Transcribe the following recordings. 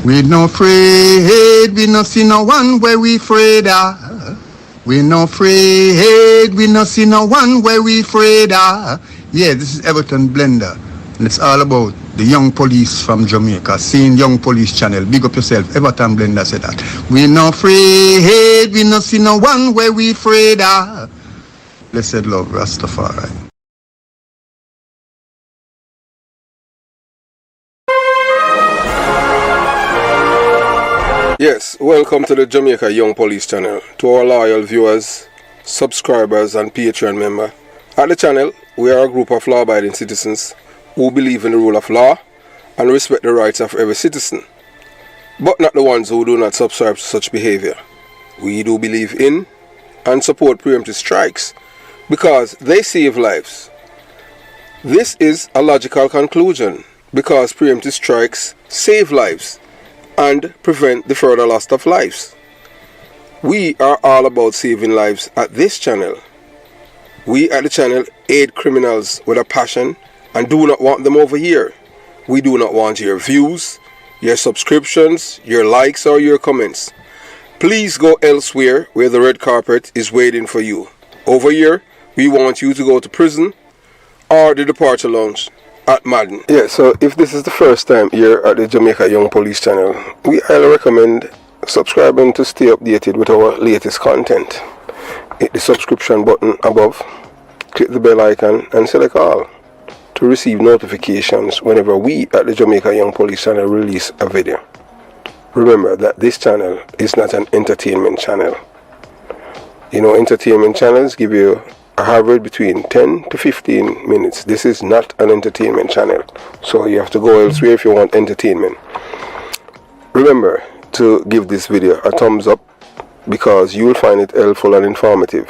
We no afraid, we no see no one where we afraid of. We no afraid, we no see no one where we afraid of. Yeah, this is Everton Blender, and it's all about the young police from Jamaica. Seeing Young Police Channel. Big up yourself, Everton Blender said that. We no afraid, we no see no one where we afraid of. Blessed love, Rastafari. Yes, welcome to the Jamaica Young Police Channel. To our loyal viewers, subscribers and Patreon members. At the channel, we are a group of law-abiding citizens who believe in the rule of law and respect the rights of every citizen, but not the ones who do not subscribe to such behavior. We do believe in and support preemptive strikes because they save lives. This is a logical conclusion because preemptive strikes save lives and prevent the further loss of lives. We are all about saving lives at this channel. We at the channel aid criminals with a passion and do not want them over here. We do not want your views, your subscriptions, your likes or your comments. Please go elsewhere where the red carpet is waiting for you. Over here, we want you to go to prison or the departure lounge at Madden. Yeah, so if this is the first time you're at the Jamaica Young Police Channel, we highly recommend subscribing to stay updated with our latest content. Hit the subscription button above, click the bell icon and select all to receive notifications whenever we at the Jamaica Young Police Channel release a video. Remember that this channel is not an entertainment channel. You know, entertainment channels give you an average between 10 to 15 minutes. This is not an entertainment channel, so you have to go elsewhere if you want entertainment. Remember to give this video a thumbs up because you will find it helpful and informative.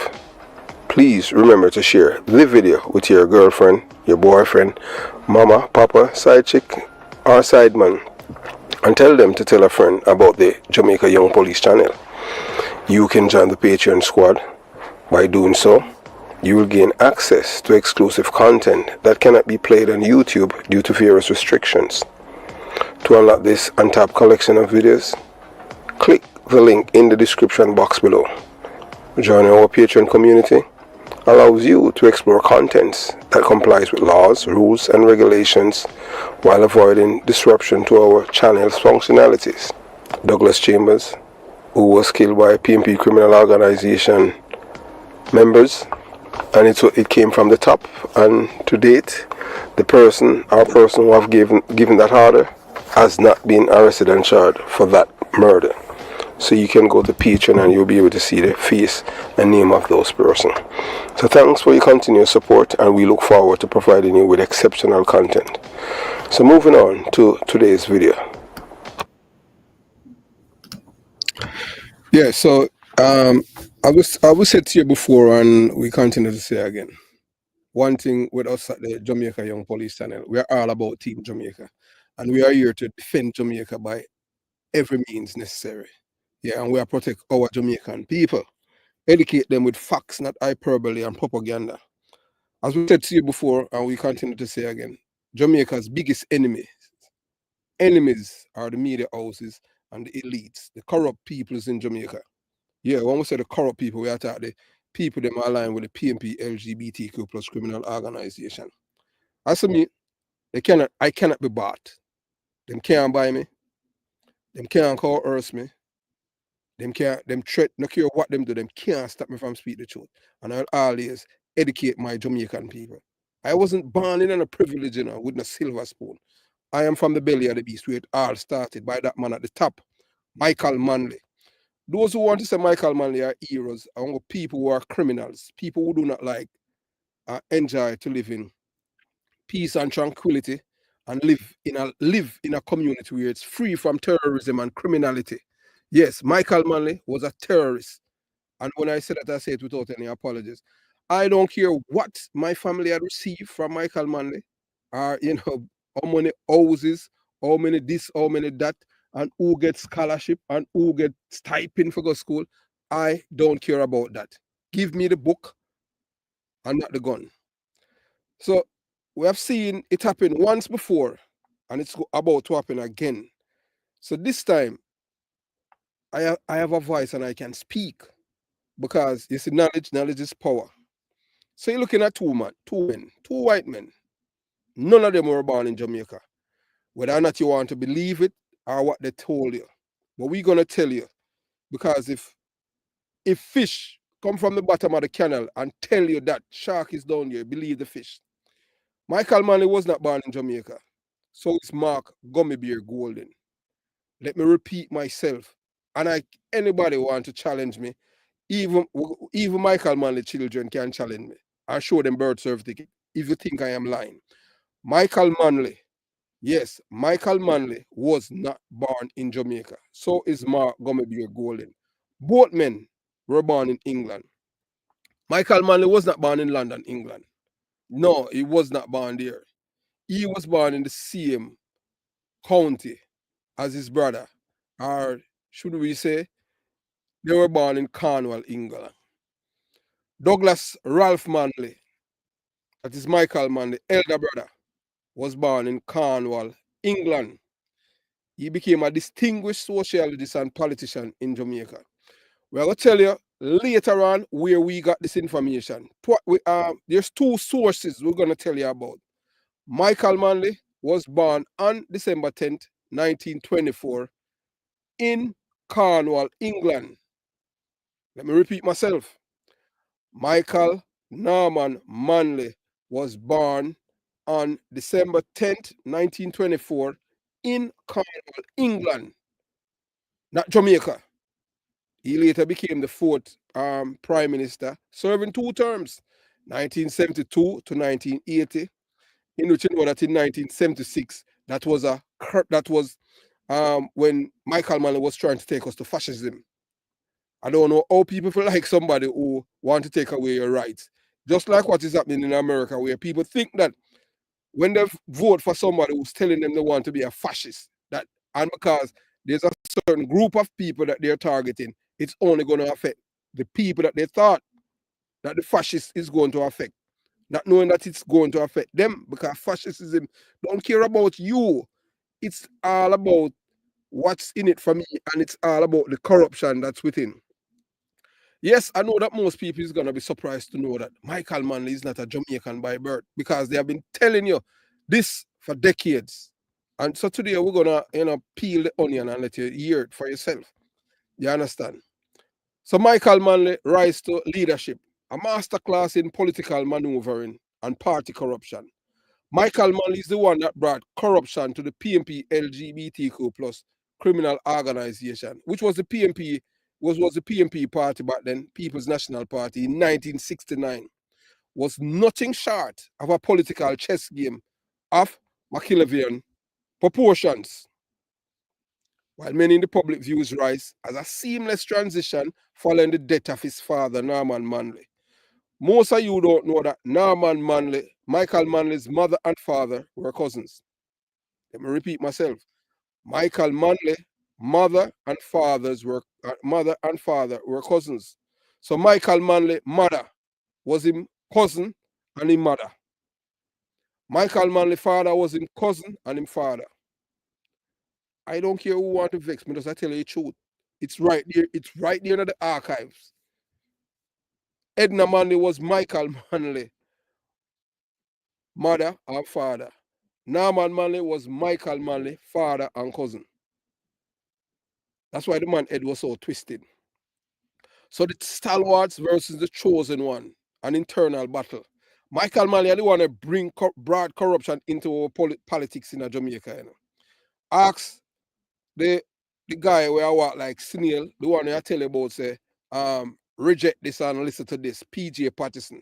Please remember to share the video with your girlfriend, your boyfriend, mama, papa, side chick or side man, and tell them to tell a friend about the Jamaica Young Police Channel. You can join the Patreon squad. By doing so, you will gain access to exclusive content that cannot be played on YouTube due to various restrictions. To unlock this untapped collection of videos, click the link in the description box below. Joining our Patreon community allows you to explore contents that complies with laws, rules and regulations while avoiding disruption to our channel's functionalities. Douglas Chambers, who was killed by PMP criminal organization members, and it came from the top, and to date the person who have given that order has not been arrested and charged for that murder. So you can go to Patreon and you'll be able to see the face and name of those persons. So thanks for your continued support, and we look forward to providing you with exceptional content. So moving on to today's video. Yeah, so I was said to you before, and we continue to say again. One thing with us at the Jamaica Young Police Channel, we are all about Team Jamaica, and we are here to defend Jamaica by every means necessary. Yeah, and we are protect our Jamaican people, educate them with facts, not hyperbole and propaganda. As we said to you before, and we continue to say again, Jamaica's biggest enemies are the media houses and the elites, the corrupt peoples in Jamaica. Yeah, when we say the corrupt people, we are talking the people that are aligned with the PMP LGBTQ plus criminal organization. As for me, I cannot be bought. Them can't buy me. Them can't coerce me. Them threat, no care what them do, them can't stop me from speaking the truth. And I'll always educate my Jamaican people. I wasn't born in a privilege, with a silver spoon. I am from the belly of the beast, where it all started by that man at the top, Michael Manley. Those who want to say Michael Manley are heroes are people who are criminals, people who do not like enjoy to live in peace and tranquility and live in a community where it's free from terrorism and criminality. Yes, Michael Manley was a terrorist. And when I say that, I say it without any apologies. I don't care what my family had received from Michael Manley, or how many houses, how many this, how many that, and who gets scholarship and who gets stipend for go school. I don't care about that. Give me the book and not the gun. So we have seen it happen once before, and it's about to happen again. So this time, I have a voice and I can speak because you see, knowledge is power. So you're looking at two men, two white men. None of them were born in Jamaica. Whether or not you want to believe it or what they told you. But we're gonna tell you. Because if fish come from the bottom of the canal and tell you that shark is down there, believe the fish. Michael Manley was not born in Jamaica. So it's Mark Gummy Bear Golden. Let me repeat myself. And anybody want to challenge me, even Michael Manley children can challenge me. I show them birth certificate if you think I am lying. Michael Manley, yes, Michael Manley was not born in Jamaica. So is Mark Gummy Bear Golden. Both men were born in England. Michael Manley was not born in London, England. No, he was not born there. He was born in the same county as his brother. Or should we say, they were born in Cornwall, England. Douglas Ralph Manley, that is Michael Manley, elder brother, was born in Cornwall, England. He became a distinguished sociologist and politician in Jamaica. We're going to tell you later on where we got this information. There's two sources we're going to tell you about. Michael Manley was born on December 10th, 1924 in Cornwall, England. Let me repeat myself. Michael Norman Manley was born on December 10th, 1924 in Cornwall, England, not Jamaica. He later became the fourth prime minister, serving 2 terms, 1972 to 1980. In which you know that in 1976, that was when Michael Manley was trying to take us to fascism. I don't know how people feel like somebody who want to take away your rights. Just like what is happening in America, where people think that when they vote for somebody who's telling them they want to be a fascist, and because there's a certain group of people that they're targeting, it's only going to affect the people that they thought that the fascist is going to affect. Not knowing that it's going to affect them, because fascism don't care about you. It's all about what's in it for me, and it's all about the corruption that's within. Yes, I know that most people is going to be surprised to know that Michael Manley is not a Jamaican by birth, because they have been telling you this for decades. And so today we're going to peel the onion and let you hear it for yourself. You understand? So Michael Manley rise to leadership, a masterclass in political maneuvering and party corruption. Michael Manley is the one that brought corruption to the PMP LGBTQ plus criminal organization, which was the PMP was the PMP party back then, People's National Party, in 1969, was nothing short of a political chess game of Machiavellian proportions. While many in the public views rise as a seamless transition following the death of his father, Norman Manley. Most of you don't know that Norman Manley, Michael Manley's mother and father were cousins. Let me repeat myself. Michael Manley, mother and father were cousins. So Michael Manley, mother, was him cousin and him mother. Michael Manley, father, was him cousin and him father. I don't care who want to vex me, just I tell you the truth. It's right there. It's right there in the archives. Edna Manley was Michael Manley, mother and father. Norman Manley was Michael Manley, father and cousin. That's why the man head was so twisted. So the stalwarts versus the chosen one, an internal battle. Michael Manley, I don't want to bring broad corruption into our politics in Jamaica. You know. Ask the guy where I walk like snail, the one I tell you about, say, reject this and listen to this, PJ Patterson.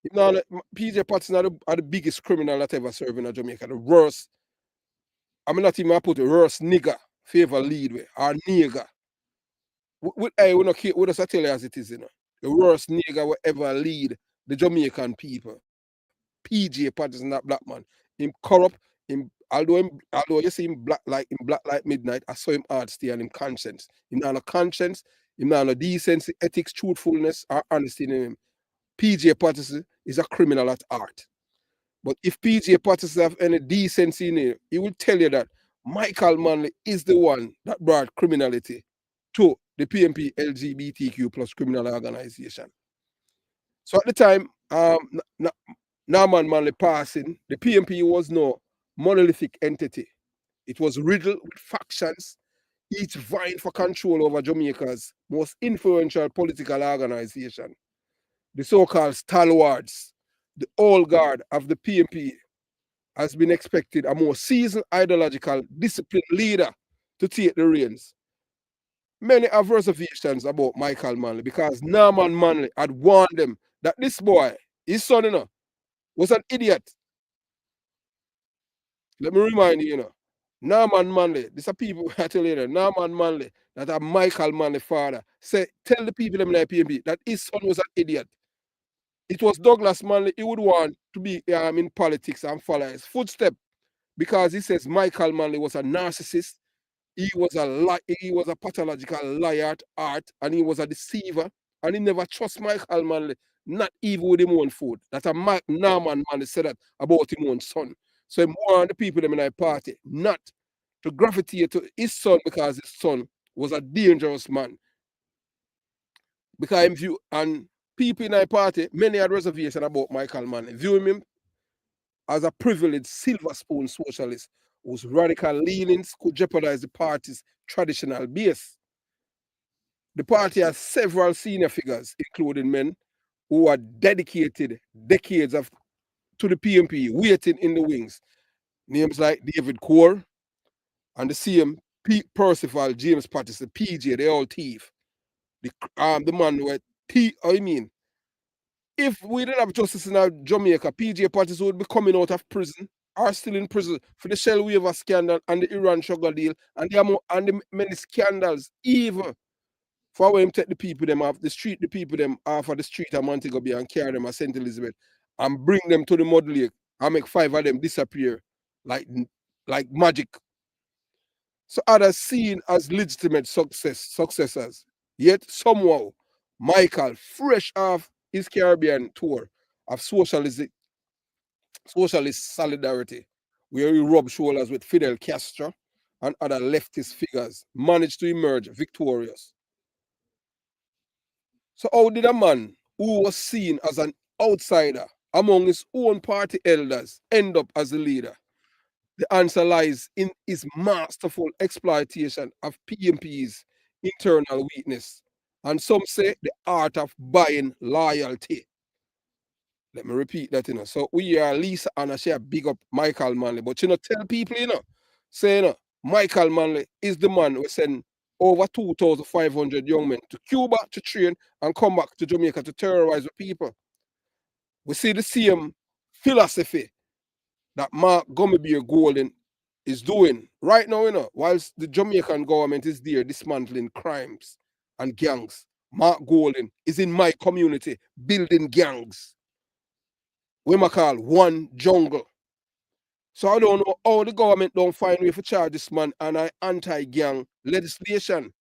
You know, PJ Patterson are the biggest criminal that ever served in Jamaica. The worst, I mean, not even I put the worst nigger, favor lead with, or nigger. We just tell you as it is, you know. The worst nigger will ever lead the Jamaican people. PJ Patterson, that black man. Him corrupt, although you see him black like midnight, I saw him hard stay and him conscience. Him not no conscience, him not no decency, ethics, truthfulness, or honesty in him. PJ Patterson is a criminal at heart. But if PJ Patterson have any decency in him, he will tell you that Michael Manley is the one that brought criminality to the PMP LGBTQ plus criminal organization. So at the time, Norman Manley passing, the PMP was no monolithic entity. It was riddled with factions, each vying for control over Jamaica's most influential political organization. The so-called stalwarts, the old guard of the PMP, has been expected a more seasoned, ideological, disciplined leader to take the reins. Many have reservations about Michael Manley because Norman Manley had warned them that this boy, his son, was an idiot. Let me remind you, Norman Manley, these are people I tell you, Norman Manley, that are Michael Manley father, say, tell the people in the PMP that his son was an idiot. It was Douglas Manley he would want to be in politics and follow his footsteps because he says Michael Manley was a narcissist. He was a pathological liar at heart, and he was a deceiver, and he never trust Michael Manley, not even with his own food. That a Norman Manley said that about his own son. So he warned the people in the party not to gravitate to his son because his son was a dangerous man. Because view and people in the party, many had reservation about Michael Manley, viewing him as a privileged silver spoon socialist whose radical leanings could jeopardize the party's traditional base. The party has several senior figures, including men who are dedicated decades to the PMP, waiting in the wings. Names like David Core and the same Percival James Patterson, PJ, they all thief. The man who if we didn't have justice in Jamaica, PJ Patterson would be coming out of prison are still in prison for the Shell waiver scandal and the Iran sugar deal and the many scandals, even for when him take the people them off the street, the people them off of the street of Montego Bay and carry them to St. Elizabeth and bring them to the Mud Lake and make 5 of them disappear like magic. So others seen as legitimate successors. Yet somehow, Michael, fresh off his Caribbean tour of socialist solidarity, where he rubbed shoulders with Fidel Castro and other leftist figures, managed to emerge victorious. So how did a man who was seen as an outsider among his own party elders end up as a leader? The answer lies in his masterful exploitation of PMP's internal weakness, and some say the art of buying loyalty. Let me repeat that, So we are Lisa and I share big up Michael Manley. But tell people, say Michael Manley is the man who sent over 2,500 young men to Cuba to train and come back to Jamaica to terrorize the people. We see the same philosophy that Mark Gummibeer Golden is doing right now, whilst the Jamaican government is there dismantling crimes and gangs. Mark Golden is in my community building gangs. We might call one jungle. So I don't know how the government don't find way for charge this man and an anti-gang legislation.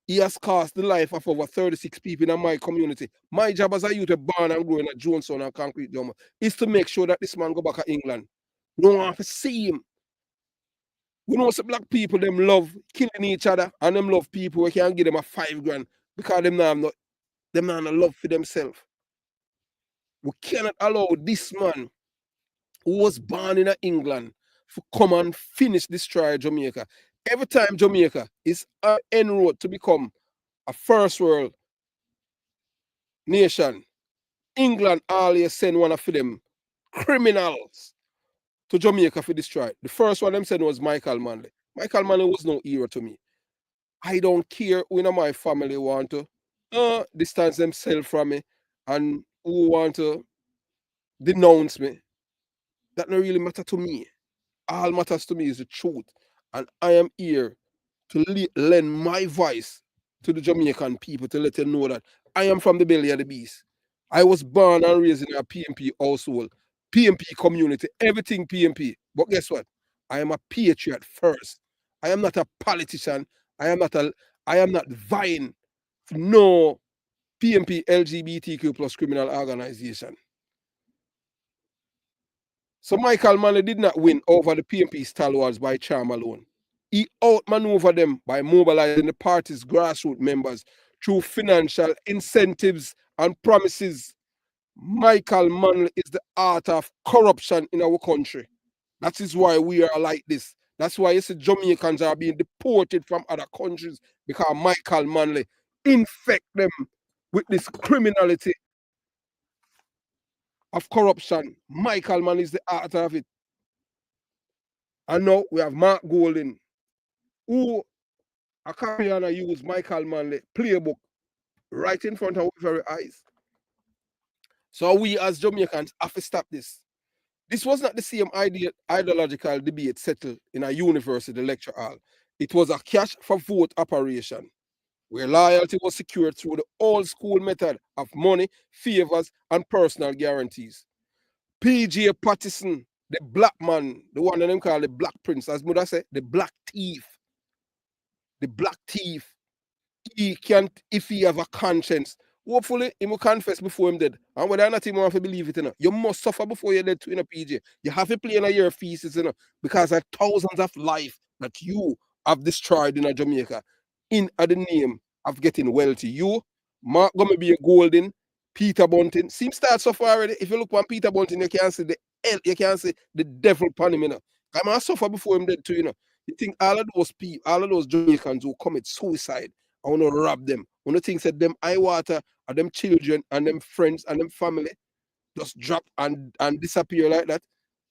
He has cost the life of over 36 people in my community. My job as a youth born and growing at Jonestown and Concrete Jungle is to make sure that this man go back to England. We don't want to see him. We know some black people, them love killing each other and them love people we can give them a 5 grand because them not love for themselves. We cannot allow this man who was born in England to come and finish destroy Jamaica. Every time Jamaica is en road to become a first world nation, England always send one of them criminals to Jamaica for destroy. The first one them said was Michael Manley. Michael Manley was no hero to me. I don't care who in my family want to distance themselves from me and who want to denounce me. That don't really matter to me. All matters to me is the truth. And I am here to lend my voice to the Jamaican people to let them know that I am from the belly of the beast. I was born and raised in a PMP household, PMP community, everything PMP. But guess what? I am a patriot first. I am not a politician. I am not vying for no PMP LGBTQ plus criminal organization. So Michael Manley did not win over the PMP stalwarts by charm alone. He outmaneuvered them by mobilizing the party's grassroots members through financial incentives and promises. Michael Manley is the author of corruption in our country. That is why we are like this. That's why you see Jamaicans are being deported from other countries because Michael Manley infect them with this criminality of corruption. Michael Manley is the author of it. And now we have Mark Golding, who a carry on and use Michael Manley playbook right in front of our very eyes. So we as Jamaicans have to stop this. This was not the same ideological debate settled in a university lecture hall. It was a cash for vote operation where loyalty was secured through the old school method of money, favors, and personal guarantees. PJ Patterson, the black man, the one of them called the Black Prince, as Mother said, the black thief. The black thief. He can't, if he have a conscience, hopefully he will confess before him dead. And whether or not he want to believe it, you must suffer before you're dead too, PJ. You have to play in your feces, because of thousands of life that you have destroyed in Jamaica in the name of getting wealthy. You, Mark gonna be a Golden, Peter Bunting. Seems start so far already. If you look on Peter Bunting, you can't see the hell, you can't see the devil upon him, I must suffer before him dead too, You think all of those people, all of those Jamaicans who commit suicide, I want to rob them. One of the things that them eye water and them children and them friends and them family just drop and disappear like that.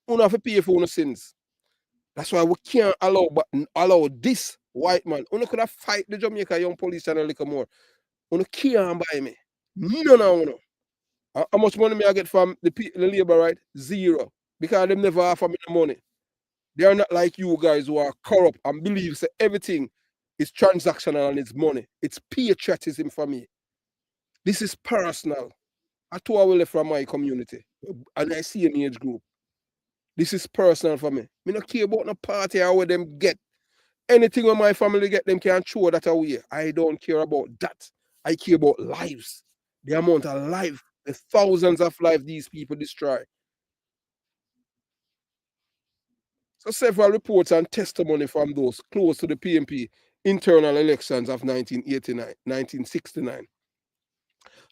We don't have to pay for our sins. That's why we can't allow this white man. We could have fight the Jamaica Young Police Channel a little more. We can't buy me. No. How much money may I get from the labor, right? Zero. Because them never offer me the money. They are not like you guys who are corrupt and believe that everything is transactional and it's money. It's patriotism for me. This is personal. I too will from my community. And I see an age group. This is personal for me. I don't care about no party or what them get. Anything when my family get, them can throw that away. I don't care about that. I care about lives. The amount of life, the thousands of lives these people destroy. So several reports and testimony from those close to the PNP internal elections of 1969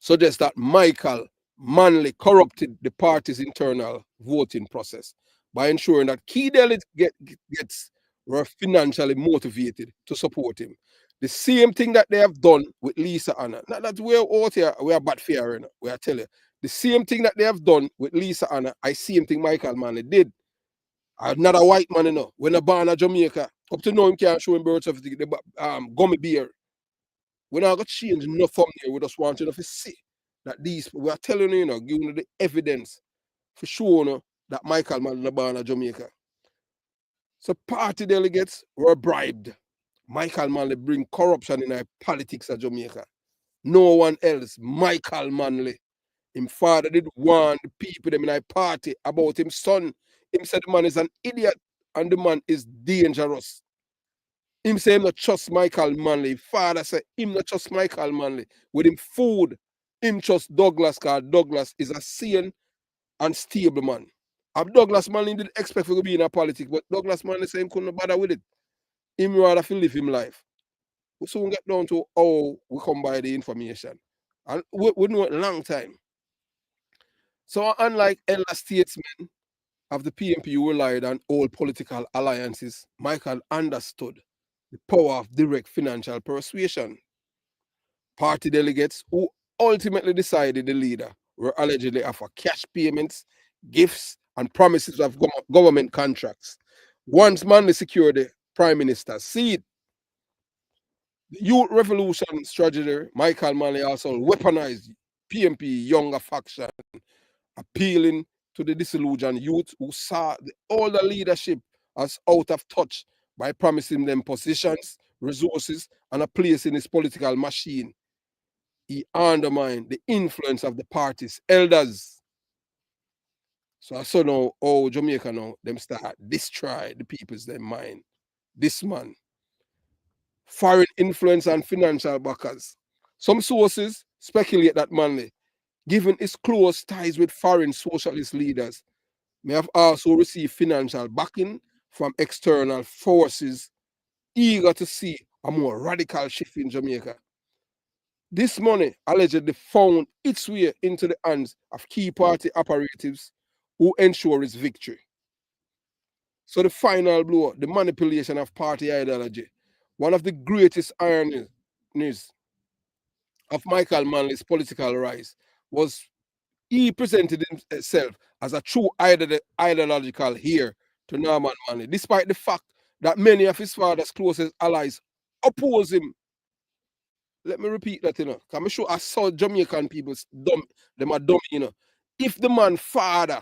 suggest that Michael Manley corrupted the party's internal voting process by ensuring that key delegates were financially motivated to support him. The same thing that they have done with Lisa Anna. Not that we're out here, we are bad fear, we are telling you. The same thing that they have done with Lisa Anna, I same thing Michael Manley did. I'm not a white man, when I born in Jamaica, up to now him can't show him birth certificate, the gummy bear. We're not going to change enough from here. We just want you to see that these, we are telling you, giving you the evidence for sure that Michael Manley born in Jamaica. So party delegates were bribed. Michael Manley bring corruption in our politics of Jamaica. No one else. Michael Manley. Him father did warn the people them in our party about him son. Him said the man is an idiot and the man is dangerous. Him say him not trust Michael Manley. Father said him not trust Michael Manley. With him food, him trust Douglas, because Douglas is a sane and stable man. And Douglas Manley didn't expect to be in a politics, but Douglas Manley said him couldn't bother with it. Him rather feel live him life. We soon get down to how we come by the information. And we know it a long time. So unlike elder statesmen of the PNP who relied on old political alliances, Michael understood the power of direct financial persuasion. Party delegates who ultimately decided the leader were allegedly offered cash payments, gifts, and promises of government contracts. Once Manley secured the prime minister's seat, the youth revolution strategy, Michael Manley also weaponized PNP younger faction, appealing to the disillusioned youth who saw the older leadership as out of touch by promising them positions, resources, and a place in his political machine. He undermined the influence of the party's elders. So I saw now how Jamaica now them start destroy the people's their mind. This man. Foreign influence and financial backers. Some sources speculate that Manley, given his close ties with foreign socialist leaders, may have also received financial backing from external forces eager to see a more radical shift in Jamaica. This money allegedly found its way into the hands of key party operatives who ensure its victory. So the final blow, the manipulation of party ideology, one of the greatest ironies of Michael Manley's political rise was he presented himself as a true ideological heir to Norman Manley, despite the fact that many of his father's closest allies oppose him. Let me repeat that, you know. I'm sure I saw Jamaican people dumb, them are dumb, you know. If the man father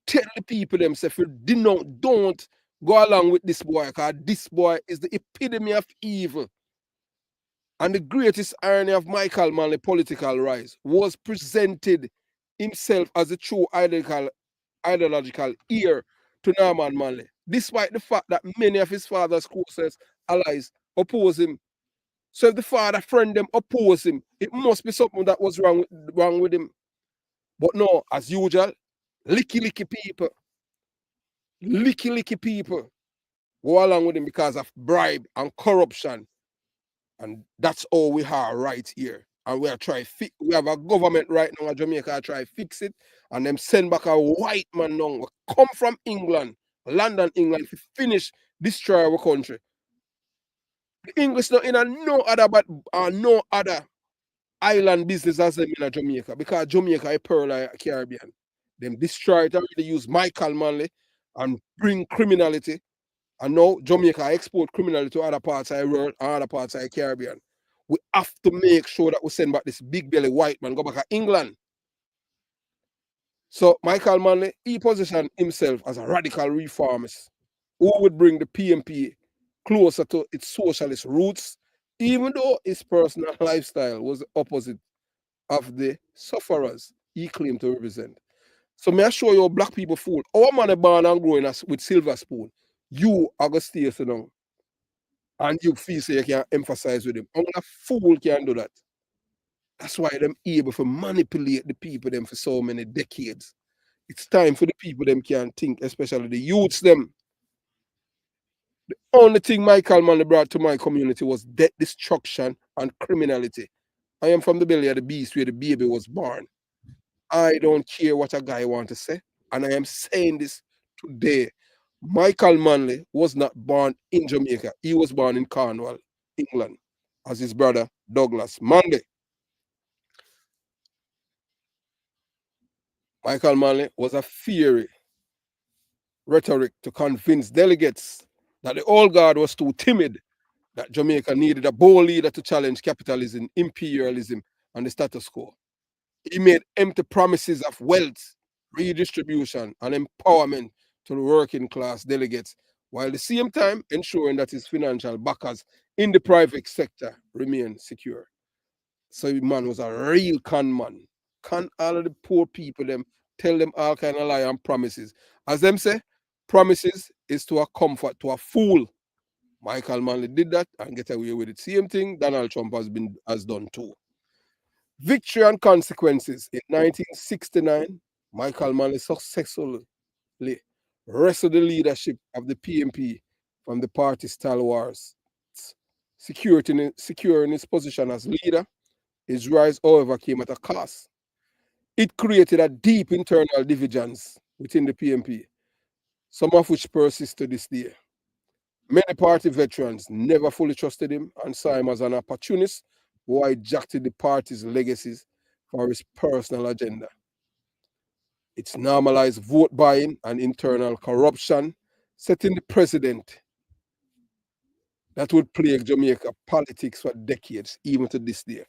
tell the people themselves, don't go along with this boy, because this boy is the epitome of evil. And the greatest irony of Michael Manley's political rise was presented himself as a true ideological heir to Norman Manley, despite the fact that many of his father's closest allies oppose him. So if the father friend them oppose him, it must be something that was wrong with him. But no, as usual, licky people go along with him because of bribe and corruption. And that's all we are right here. And we are trying we have a government right now in Jamaica try to fix it. And them send back a white man now. Come from England, London, England, to finish destroy our country. The English not in a no other island business as them in Jamaica, because Jamaica is pearl of Caribbean. Them destroy it, already use Michael Manley and bring criminality. And now Jamaica export criminality to other parts of the world and other parts of the Caribbean. We have to make sure that we send back this big belly white man, go back to England. So Michael Manley, he positioned himself as a radical reformist who would bring the PMP closer to its socialist roots, even though his personal lifestyle was the opposite of the sufferers he claimed to represent. So may I show you black people fool. Our man is born and growing us with silver spoon. You are going to stay so long. And you feel so you can emphasize with him. Only a fool can do that. That's why them able to manipulate the people them for so many decades. It's time for the people them can think, especially the youths them. The only thing Michael Manley brought to my community was death, destruction, and criminality. I am from the belly of the beast where the baby was born. I don't care what a guy want to say. And I am saying this today. Michael Manley was not born in Jamaica. He was born in Cornwall, England, as his brother Douglas Manley. Michael Manley was a fiery rhetoric to convince delegates that the old guard was too timid, that Jamaica needed a bold leader to challenge capitalism, imperialism, and the status quo. He made empty promises of wealth, redistribution, and empowerment to the working class delegates, while at the same time ensuring that his financial backers in the private sector remain secure. So the man was a real con man. Con all of the poor people them, tell them all kind of lie and promises. As them say, promises is to a comfort to a fool. Michael Manley did that and get away with it. Same thing Donald Trump has done too. Victory and consequences. In 1969, Michael Manley successfully wrestled the leadership of the PMP from the party stalwarts. Securing his position as leader, his rise, however, came at a cost. It created a deep internal divisions within the PMP, some of which persist to this day. Many party veterans never fully trusted him and saw him as an opportunist who hijacked the party's legacies for his personal agenda. It's normalized vote buying and internal corruption, setting the precedent that would plague Jamaica politics for decades, even to this day.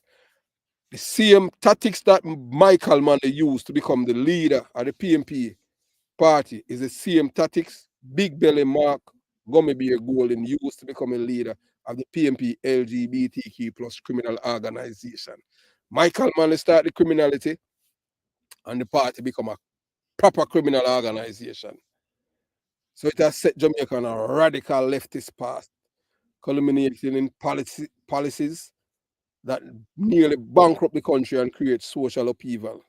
The same tactics that Michael Manley used to become the leader of the PMP party is the same tactics Big Belly Mark Gummy Bear Golden used to become a leader of the PMP LGBTQ plus criminal organization. Michael Manley started the criminality and the party become a proper criminal organization. So it has set Jamaica on a radical leftist path, culminating in policies that nearly bankrupt the country and create social upheaval.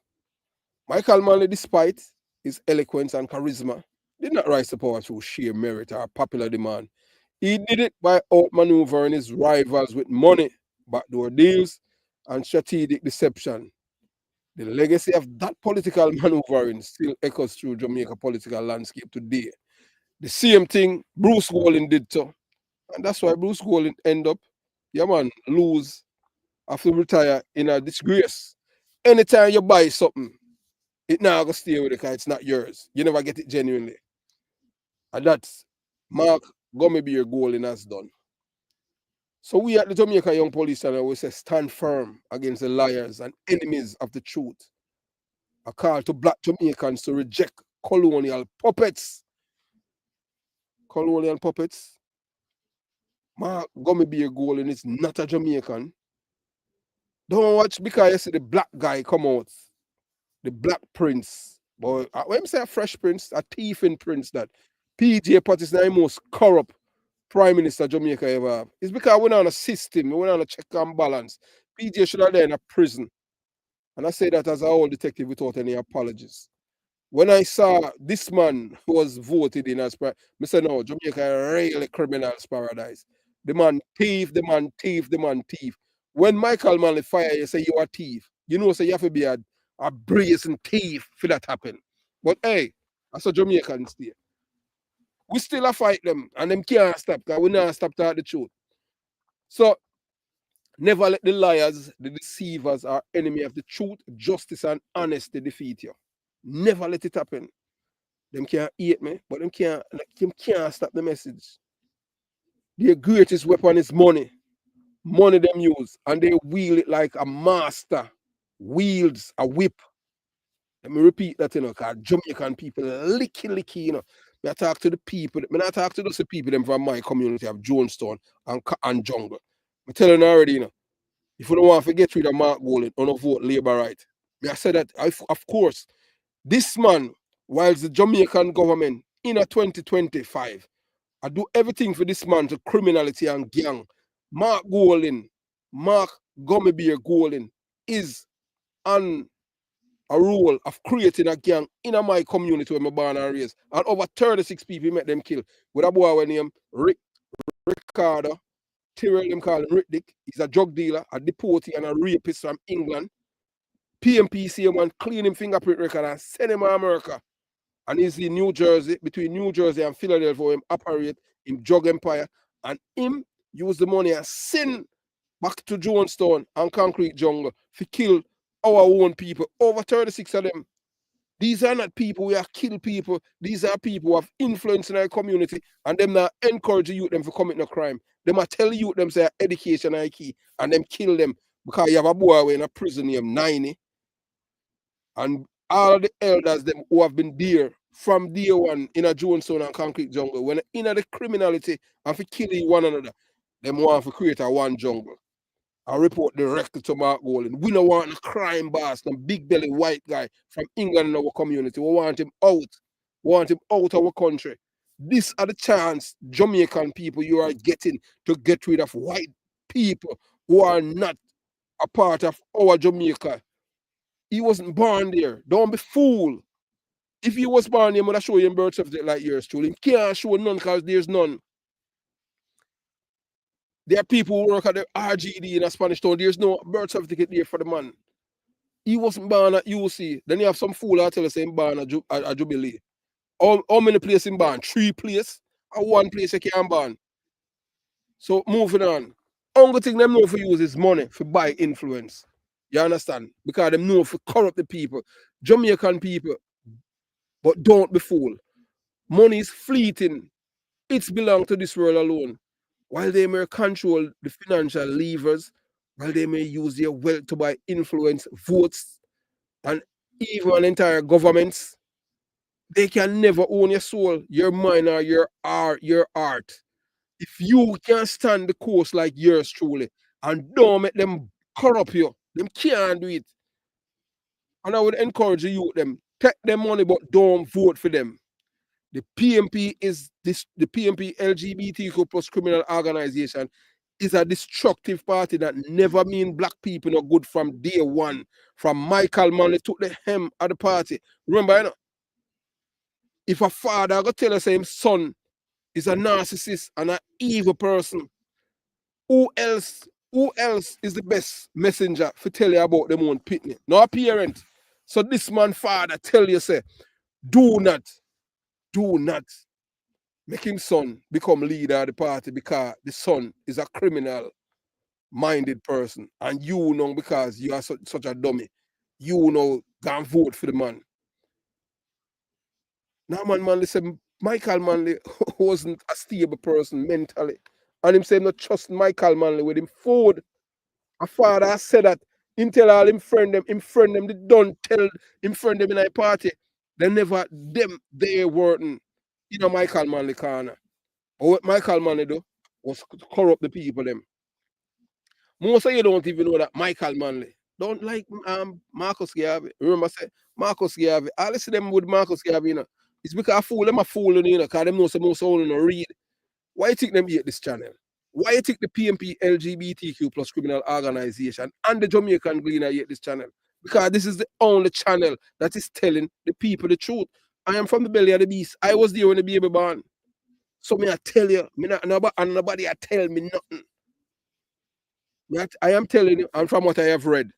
Michael Manley, despite his eloquence and charisma, did not rise to power through sheer merit or popular demand. He did it by outmaneuvering his rivals with money, backdoor deals, and strategic deception. The legacy of that political maneuvering still echoes through Jamaica political landscape today. The same thing Bruce Golding did too. And that's why Bruce Golding end up, yeah man, lose after retire in a disgrace. Anytime you buy something, it now gonna stay with you because it's not yours. You never get it genuinely. And that's Mark Gummy Golding has done. So we at the Jamaica Young Police Channel, we say stand firm against the liars and enemies of the truth. A call to black Jamaicans to reject colonial puppets. Colonial puppets. Mark Gummy Golding is not a Jamaican. Don't watch because you see the black guy come out. The black prince. But when I say a fresh prince, a thieving prince that PJ Pot is the most corrupt prime minister Jamaica ever have. It's because we're not on a system, we're not on a check and balance. PJ should have been in a prison. And I say that as an old detective without any apologies. When I saw this man who was voted in as I said, no, Jamaica really criminal's paradise. The man thief, the man thief, the man thief. When Michael Manley fire you, say you are a thief. You know, so you have to be a brazen thief for that happen. But hey, that's a Jamaican state. We still a fight them, and them can't stop because we not stop to the truth. So never let the liars, the deceivers, our enemy of the truth, justice, and honesty defeat you. Never let it happen. Them can't hate me, but them can't stop the message. Their greatest weapon is money. Money them use, and they wield it like a master wields a whip. Let me repeat that, because Jamaican people licky, I talk to the people, I talk to those people them from my community of Jonestown and Jungle. I tell them already, if you don't want to get rid of Mark Golding, don't vote Labour right. I said that, of course, this man, whilst the Jamaican government in a 2025, I do everything for this man to criminality and gang. Mark Gummy Golding is on a role of creating a gang in my community where I'm born and raised. And over 36 people met them kill. With a boy named Ricardo, Tyrell, them call him Rick Dick. He's a drug dealer, a deportee, and a rapist from England. PMP see him and clean him fingerprint record and send him to America. And he's in New Jersey, between New Jersey and Philadelphia, for him operate in drug empire. And him use the money and send back to Jonestown and Concrete Jungle to kill our own people. Over 36 of them. These are not people who are kill people. These are people who have influence in our community, and them not encourage you them for committing a crime. Them are tell you them say education is key, and them kill them because you have a boy in a prison named 90. And all of the elders them who have been there from day one in a Jonestown and Concrete Jungle, when in the criminality and for killing one another, them want to create a one jungle. I report directly to Mark Golding. We don't want a crime boss, some big belly white guy from England in our community. We want him out. We want him out of our country. This are the chance Jamaican people you are getting to get rid of white people who are not a part of our Jamaica. He wasn't born there. Don't be fooled. If he was born there, I'm going to show you birth certificate like yours truly. He can't show none because there's none. There are people who work at the RGD in a Spanish town. There's no birth certificate there for the man. He wasn't born at UC. Then you have some fool that tell us he's born at Jubilee. How many places in born? 3 places? Or 1 place you can't born? So moving on. Only thing them know for use is money for buy influence. You understand? Because them know for corrupt the people. Jamaican people. But don't be fooled. Money is fleeting. It's belong to this world alone. While they may control the financial levers, while they may use their wealth to buy influence, votes, and even entire governments, they can never own your soul, your mind, or your art. If you can stand the course like yours truly, and don't make them corrupt you, them can't do it. And I would encourage you them, take them money, but don't vote for them. The PMP is the PMP LGBTQ plus criminal organization is a destructive party that never mean black people no good from day one. From Michael Manley took the hem of the party. Remember, if a father go tell us his son is a narcissist and an evil person. Who else is the best messenger for tell you about them own pitney? No a parent. So this man father tell you say, do not make him son become leader of the party because the son is a criminal minded person. And you know, because you are such a dummy, you know, go and vote for the man. Now man Manley said Michael Manley wasn't a stable person mentally. And him say not trust Michael Manley with him food. A father said that him tell all him friend them, they don't tell him friend them in a party. They never them they weren't in a Michael Manley corner. But what Michael Manley do was corrupt the people them. Most of you don't even know that Michael Manley don't like Marcus Garvey. Remember I say Marcus Garvey. All see them with Marcus Garvey, you know. It's because I fool them a fooling, you know, because them know some most only no read. Why you think them hate this channel? Why you think the PMP LGBTQ plus criminal organization and the Jamaican Gleaner hate this channel? Because this is the only channel that is telling the people the truth. I am from the belly of the beast. I was there when the baby born. So me I tell you, nobody I tell me nothing. I am telling you, and from what I have read.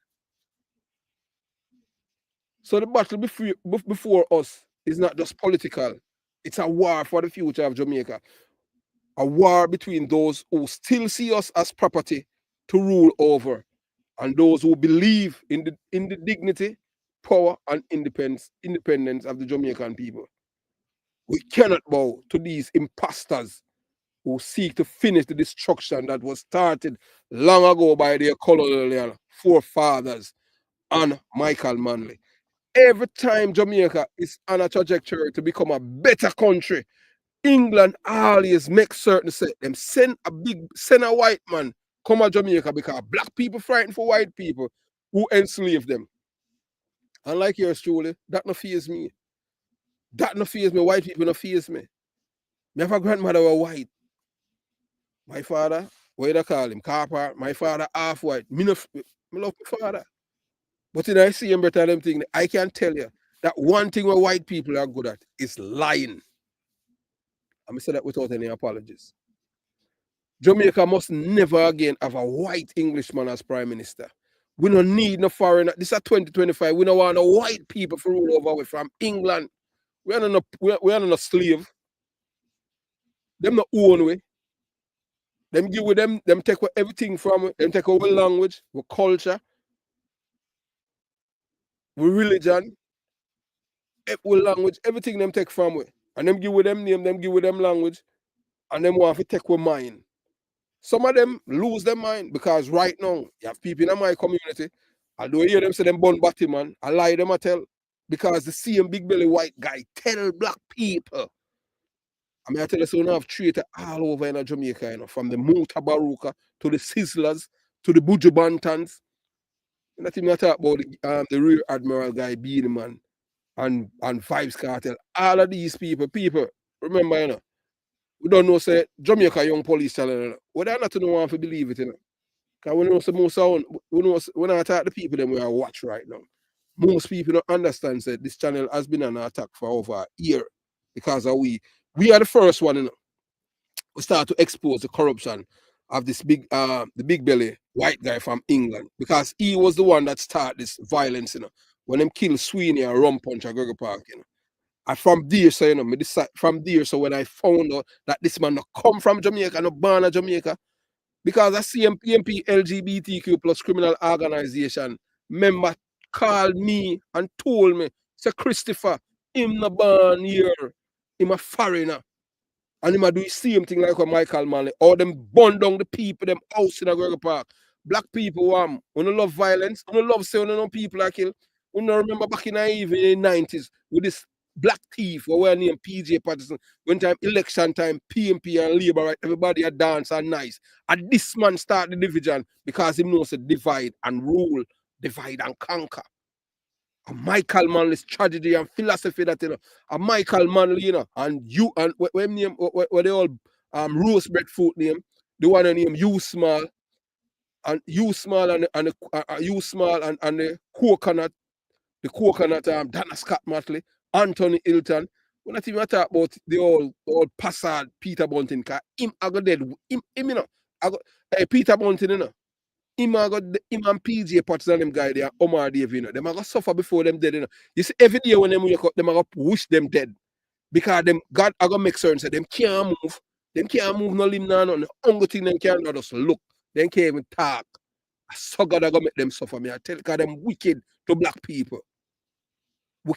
So the battle before us is not just political. It's a war for the future of Jamaica. A war between those who still see us as property to rule over and those who believe in the dignity, power, and independence of the Jamaican people. We cannot bow to these impostors who seek to finish the destruction that was started long ago by their colonial forefathers and Michael Manley. Every time Jamaica is on a trajectory to become a better country, England always make certain say them send a white man come to Jamaica because black people frightened for white people who enslave them. And like yours truly, that no fears me. That no fears me. White people no fears me. Me have a grandmother were white. My father, what you call him? Carper. My father half white. Me love my father. But when I see him better them thing, I can tell you that one thing where white people are good at is lying. I'm say that without any apologies. Jamaica must never again have a white Englishman as prime minister. We don't need no foreigner. This is 2025. We don't want no white people to rule over we from England. We are not a slave. Them not own we. Them give with them take everything from we. Them take our language, our culture, our religion, our language, everything them take from we. And them give with them name, them give with them language, and them want to take our mind. Some of them lose their mind because right now, you have people in my community, I do hear them say them born batty man, I lie them I tell, because the same big belly white guy tell black people. I mean, I tell you, so we have traitor all over in Jamaica, you know, from the Muta Baruka to the Sizzlers to the Buju Bantans. Not even talk about the Rear Admiral guy, Beanie Man, and Vibes Cartel. All of these people, remember, you know, we don't know, say, Jamaica Young Police channel, you know. Well, they're not to know one to believe it, you know. Because we know some more sound, we know when I talk to people them we are watch right now. Most people don't understand that this channel has been on attack for over a year because of we are the first one, you know. We start to expose the corruption of this the big belly white guy from England because he was the one that started this violence, you know, when them kill Sweeney and Rum Punch at Gregor Park, you know. And from there, so you know, from there, so when I found out that this man not come from Jamaica, not born in Jamaica, because I see PMP LGBTQ plus criminal organization member called me and told me, say Christopher, him not born here, him a foreigner. And him a do the same thing like what Michael Manley. Or them burn down the people, them house in a Gregor Park. Black people, when you love violence, when you love saying no people are killed. When you remember back in the 90s with this black thief, who were named PJ Patterson, when time election time, PMP and Labour, right, everybody a dance and nice. And this man start the division because he knows to divide and rule, divide and conquer. A Michael Manley's tragedy and philosophy that, you know, a Michael Manley, you know, and you and when name what they all roast breadfruit name, the one name you small and you small and you small and the coconut Dana Scott Matley, Anthony Hilton, We not even talk about the old Passard Peter Bunting, cause him I got dead. Him you know. I got Peter Bunting, you know. Him and PJ Potts and them guy there, Omar Dave, you know. Them are gonna suffer before them dead, you know. You see, every day when them wake up, them are gonna wish them dead. Because them God are gonna make certain say them can't move. Them can't move no limb no the only thing them can't do just look. Them can't even talk. So God are gonna make them suffer. Me I tell you, cause them wicked to black people. We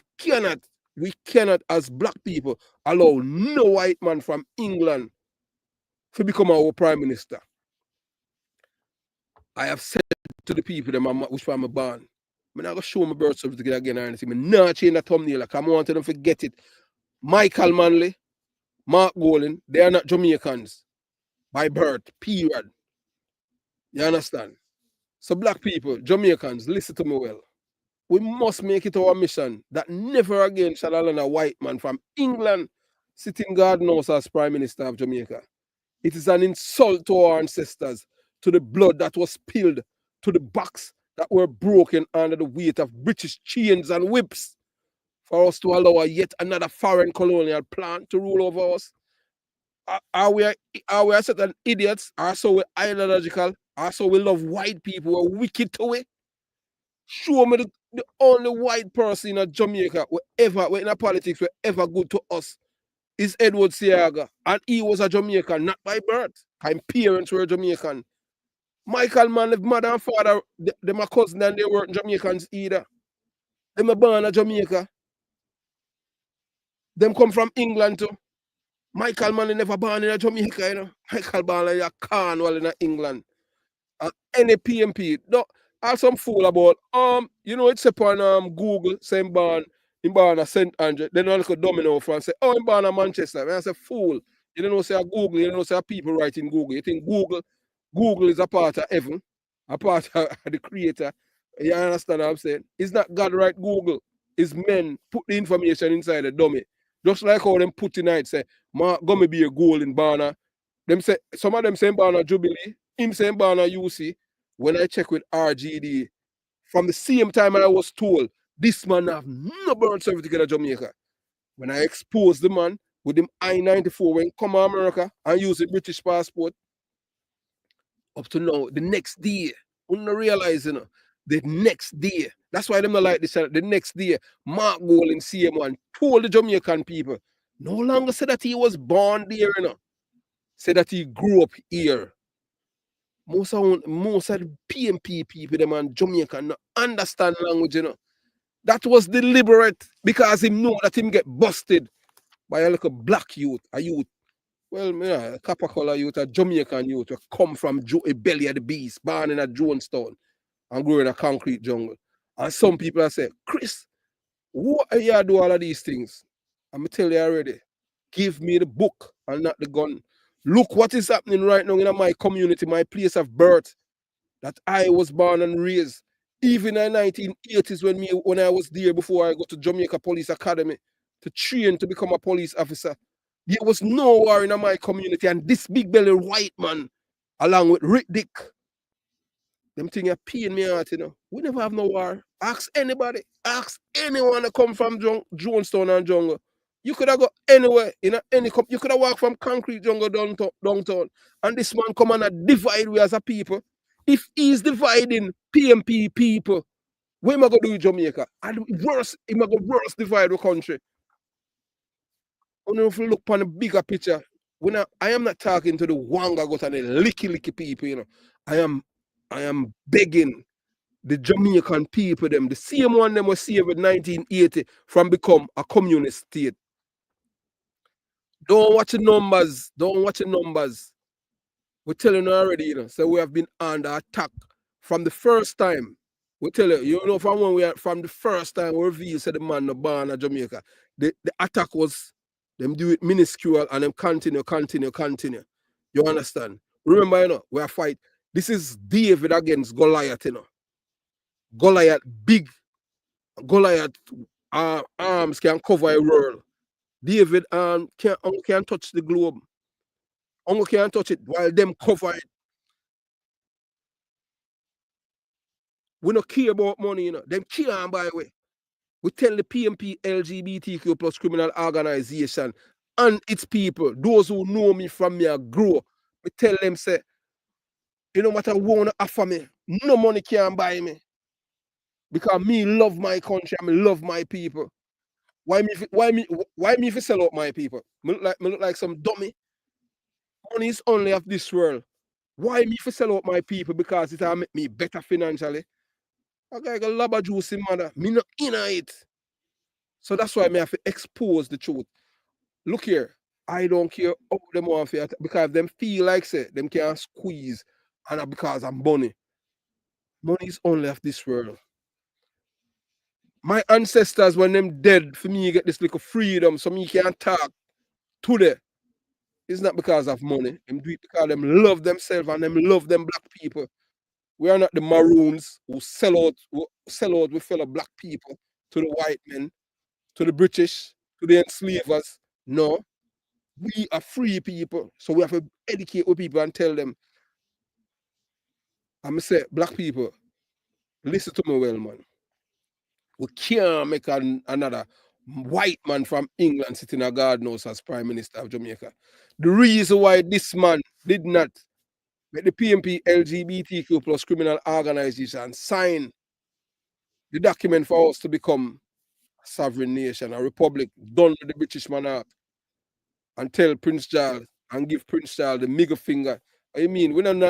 cannot as black people allow no white man from England to become our prime minister. I have said to the people them which one I'm born. I'm not gonna show my birth certificate again or anything. I'm not change the thumbnail. Like, I want them to forget it. Michael Manley, Mark Golan, they are not Jamaicans by birth, period. You understand? So black people, Jamaicans, listen to me well. We must make it our mission that never again shall a white man from England sit in God knows as Prime Minister of Jamaica. It is an insult to our ancestors, to the blood that was spilled, to the backs that were broken under the weight of British chains and whips, for us to allow yet another foreign colonial plan to rule over us. Are we certain idiots? Are so we ideological? Are so we love white people? We're wicked to it? Show me the only white person in Jamaica where in politics were ever good to us is Edward Seaga. And he was a Jamaican, not by birth. His parents were Jamaican. Michael Manley, mother and father, they my cousin and they weren't Jamaicans either. They were born in Jamaica. Them come from England too. Michael Manley never born in Jamaica, you know. Michael born in Cornwall in England. Any PMP. No, I some fool about you know it's upon Google saying born at St. Andrew. Then I look at Domino and say, oh, I'm born at Manchester. And I say, fool. You don't know say Google, you don't know say people writing Google. You think Google is a part of heaven, a part of the creator. You understand what I'm saying? It's not God write Google. It's men put the information inside the dummy. Just like how them put tonight say, gonna be a goal in Barna. Them say some of them saying Barna Jubilee, him saying Barna UC. When I check with RGD, from the same time I was told this man have no birth certificate of Jamaica. When I exposed the man with him I-94 when come to America and use a British passport, up to now, the next day, we don't realize, you know, the next day, that's why them not like this. The next day, Mark Golan CM1 told the Jamaican people, no longer say that he was born there, you know. Say that he grew up here. Most of the PMP people, them and Jamaican, not understand language, you know. That was deliberate because he know that him get busted by a little black youth, a youth. Well, yeah, a copper color youth, a Jamaican youth, come from a belly of the beast, born in a Jonestown and grew in a concrete jungle. And some people are say, Chris, what are you do all of these things? I'm gonna tell you already. Give me the book and not the gun. Look what is happening right now in my community, my place of birth, that I was born and raised. Even in the 1980s when I was there before I got to Jamaica Police Academy to train to become a police officer. There was no war in my community, and this big belly white man, along with Rick Dick, them thing are pain me out, you know. We never have no war. Ask anybody, ask anyone to come from Jonestown and Jungle. You could have got anywhere, you could have walked from concrete jungle downtown. And this man come and divide we as a people. If he's dividing PMP people, what am I gonna do in Jamaica? And worse, am I gonna worse divide the country? If you look on the bigger picture, I am not talking to the wanga got and the licky people, you know. I am begging the Jamaican people, them, the same one them was saved in 1980 from become a communist state. Don't watch the numbers. Don't watch the numbers. We're telling you already, you know. So we have been under attack from the first time. We tell you, from the first time we revealed said the man no born in Jamaica. The attack was them do it minuscule and them continue. You understand? Remember, you know, we are fight. This is David against Goliath, you know. Goliath big. Goliath arms can cover a world. David can't touch the globe. Uncle can't touch it while them cover it. We don't care about money, you know. Them can't buy away. We tell the PMP LGBTQ plus criminal organization and its people, those who know me from me a grow, we tell them, say, you no matter what you offer me, no money can buy me. Because me love my country and me love my people. Why me if you sell out my people? Me look like some dummy. Money is only of this world. Why me if you sell out my people? Because it'll make me better financially. I got a lot of juice in mother. Me not in it. So that's why me have to expose the truth. Look here, I don't care how them want to, because if them feel like say them can squeeze and because I'm money. Money is only of this world. My ancestors, when them dead, for me, get this little freedom, so me can talk today. It's not because of money. Them do it because them love themselves and them love them black people. We are not the maroons who sell out with fellow black people to the white men, to the British, to the enslavers. No. We are free people. So we have to educate our people and tell them. I'm say, black people, listen to me well, man. We can't make another white man from England sitting a garden house as Prime Minister of Jamaica. The reason why this man did not make the PMP LGBTQ plus criminal organization sign the document for us to become a sovereign nation, a republic, done with the British monarch, and tell Prince Charles and give Prince Charles the middle finger. I mean, we don't.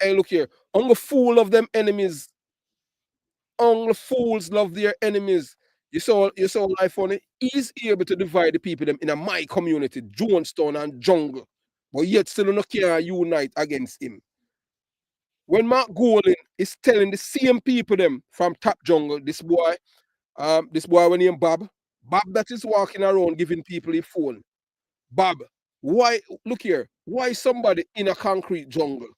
Hey, look here. Only fool of them enemies. Only fools love their enemies. You saw life funny. He's able to divide the people them in a my community, Jonestown and Jungle, but yet still not can unite against him. When Mark Golding is telling the same people them from Top Jungle, this boy when named Bob that is walking around giving people a phone. Bob, why look here? Why somebody in a concrete jungle?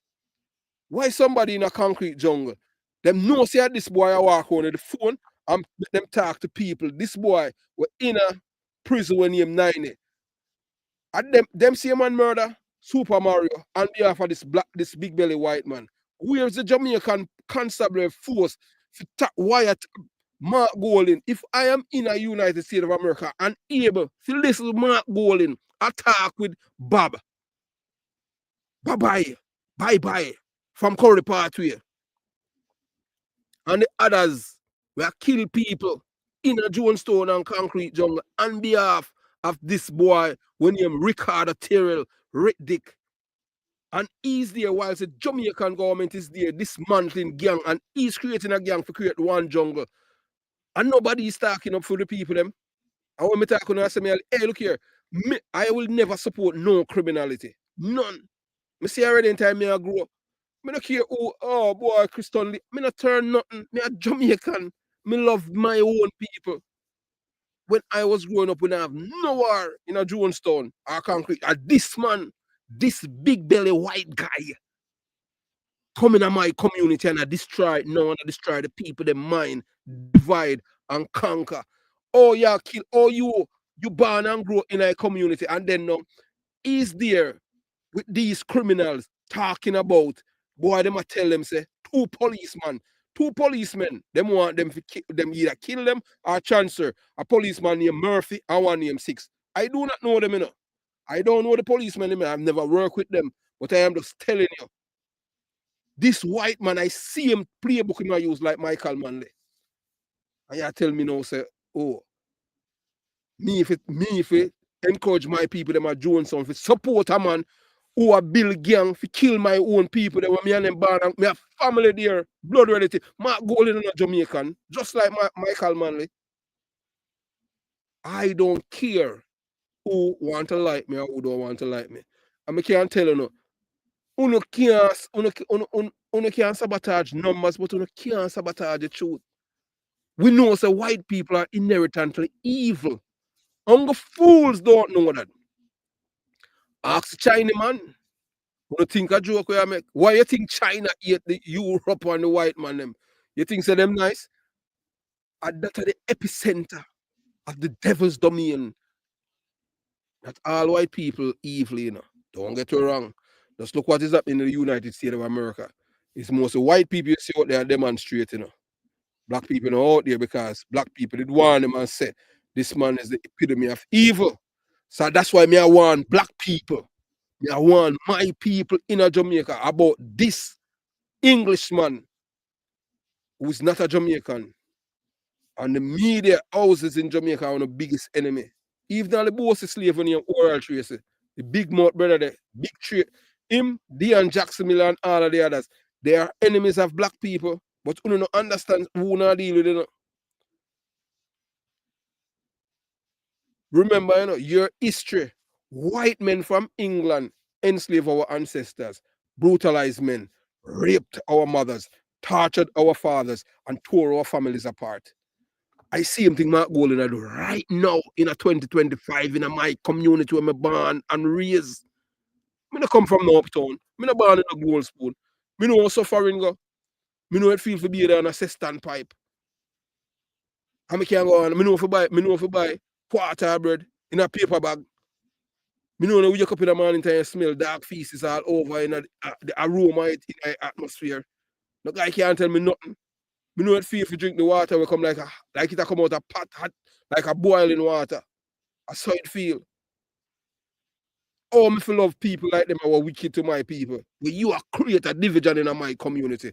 Why somebody in a concrete jungle? Them know say this boy I walk on the phone and let them talk to people. This boy were in a prison when he 90. And them see a man murder Super Mario on behalf of this big belly white man. Where's the Jamaican constabulary force to wire Mark Golding? If I am in a United States of America and able to listen to Mark Golding attack with Bob. Bye-bye. Bye-bye. From Curry Pathway. And the others were kill people in a Jonestown and concrete jungle on behalf of this boy when him Ricardo Terrell, Rick Dick. And he's there while the Jamaican government is there dismantling gang and he's creating a gang to create one jungle. And nobody is talking up for the people them. And when me talking I say, hey, look here, I will never support no criminality. None. Me see already in time me I grow up. Me not care who, oh boy, Christian Lee. Me not turn nothing. Me a Jamaican. Me love my own people. When I was growing up, when I have nowhere in a Jonestown or concrete, this man, this big belly white guy, coming to my community and I destroy the people, their mind, divide and conquer. Oh, yeah, kill, oh, you born and grow in a community, and then now he's there with these criminals talking about, boy, them I tell them, say, two policemen, them want them to them either kill them or transfer. A policeman named Murphy and one named Six. I do not know them, you know. I don't know the policemen, I've never worked with them, but I am just telling you. This white man, I see him play a book in my use like Michael Manley. And you tell me now, say, oh, me if it encourage my people, them are doing something, support a man who are build gang to kill my own people. That when me and them born, and me have family there, blood relative. Mark Golding and a Jamaican, just like Michael Manley. I don't care who want to like me or who don't want to like me. And I can't tell you no. Uno can't sabotage numbers, but uno can't sabotage the truth. We know that white people are inherently evil. Only fools don't know that. Ask China man. You think a joke where I make? Why you think China ate the Europe and the white man them? You think say them nice? And that's the epicenter of the devil's domain. That all white people evil, you know. Don't get me wrong. Just look what is happening in the United States of America. It's mostly white people you see out there demonstrating, you know. Black people are out there because black people did warn them and say this man is the epitome of evil. So that's why me I want black people. Me I want my people in a Jamaica about this Englishman who is not a Jamaican. And the media houses in Jamaica are the biggest enemy. Even the boss is slave on your oral trace. The big mouth brother there, big trade. Him, Dion Jackson Miller and all of the others. They are enemies of black people. But you don't understand who not deal with it. Remember, your history. White men from England enslaved our ancestors, brutalized men, raped our mothers, tortured our fathers, and tore our families apart. I see him think Mark Golden I do right now in a 2025 in a my community where I'm born and raised. I don't come from no uptown. I not born in a gold spoon. I know how suffering go. I know it feel to be there on a cistern pipe. And I can go on. I know if I buy quarter bread in a paper bag. I know when you wake up in the morning time you smell dark feces all over in the aroma in the atmosphere. No guy can't tell me nothing. I know it feel if you drink the water will come like it come out a pot hot, like a boiling water. That's how it feel. Oh, me feel love people like them are wicked to my people. When you are create a division in my community.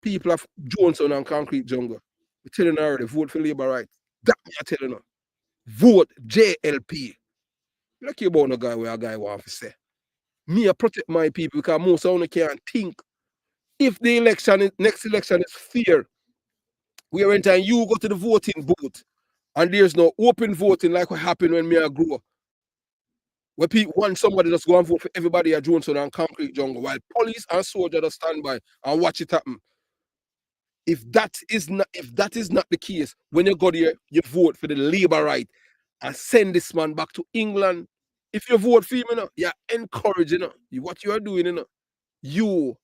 People of Johnson and Concrete Jungle. I'm telling you already, vote for Labour right. That me I telling you. Vote JLP. You don't care about no guy where a guy want to say. Me I protect my people because most of them can't think. If the next election is fair, we are time you go to the voting booth and there's no open voting like what happened when me I grew up. Where people want somebody just go and vote for everybody at Johnson and Concrete Jungle while police and soldiers just stand by and watch it happen. If that is not the case, when you go there, you vote for the Labour right and send this man back to England. If you vote for him, you're encouraging what you are doing, you're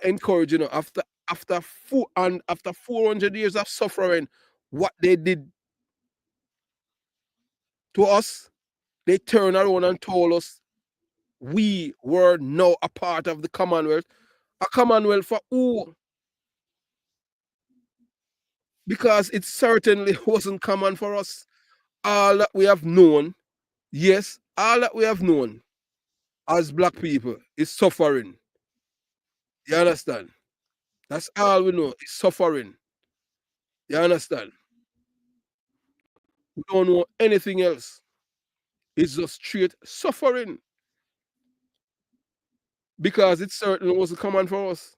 encouraging after 400 years of suffering, what they did to us, they turned around and told us we were now a part of the Commonwealth. A Commonwealth for who? Because it certainly wasn't common for us. All that we have known, yes, all that we have known as black people is suffering. You understand? That's all we know is suffering. You understand? We don't know anything else. It's just straight suffering. Because it certainly wasn't common for us.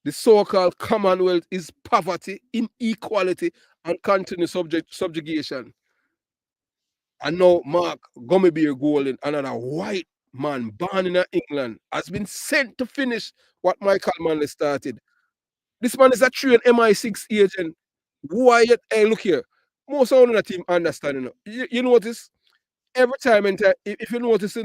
The so-called Commonwealth is poverty, inequality, and continuous subjugation. And now Mark Gummy Golden, another white man born in England, has been sent to finish what Michael Manley started. This man is a trained MI6 agent. Why yet? Hey, look here. Most of the team understand. You notice every time, if you notice,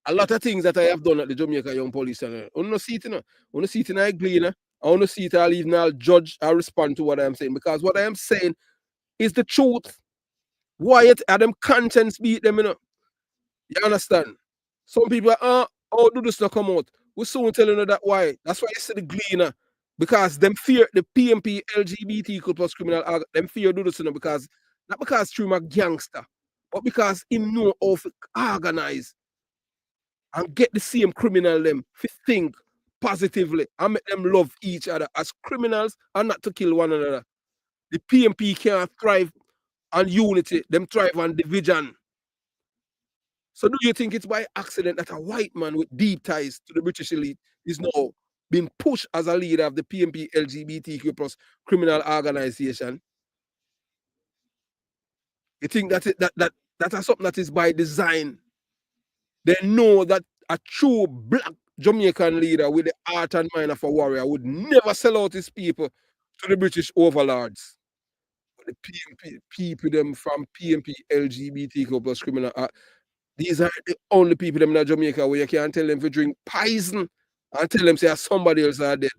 a lot of things that I have done at the Jamaica Young Police Channel. I don't see it, I want to see it in a glean. I want to see it, I'll even I'll judge, I'll respond to what I'm saying. Because what I am saying is the truth. Why it are them contents beat them, You understand? Some people are, oh, do this not come out. We're soon telling you that why. That's why you see the gleaner. Because them fear the PMP LGBTQ plus criminal, them fear do this, because not because Trim a gangster, but because him know how to organize and get the same criminal them to think positively and make them love each other as criminals and not to kill one another. The PMP can't thrive on unity, them thrive on division. So do you think it's by accident that a white man with deep ties to the British elite is now being pushed as a leader of the PMP LGBTQ plus criminal organization? You think that is something that is by design? They know that a true black Jamaican leader with the heart and mind of a warrior would never sell out his people to the British overlords. But the PMP people them from PMP LGBTQ plus criminal, these are the only people them in Jamaica where you can't tell them to drink poison and tell them say somebody else are dead.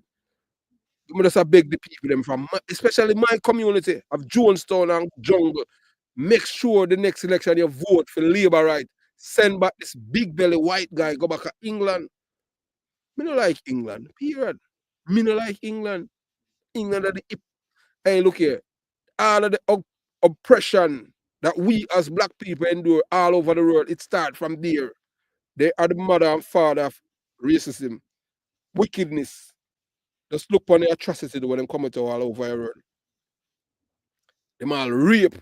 You just beg the people them from, especially my community of Jonestown and Jungle, make sure the next election you vote for Labour right. Send back this big belly white guy, go back to England. Me no like England, period. Me no like England. England. Hey, look here. All of the oppression that we as black people endure all over the world, it starts from there. They are the mother and father of racism, wickedness. Just look upon the atrocity when them come to all over the world. Them all rape.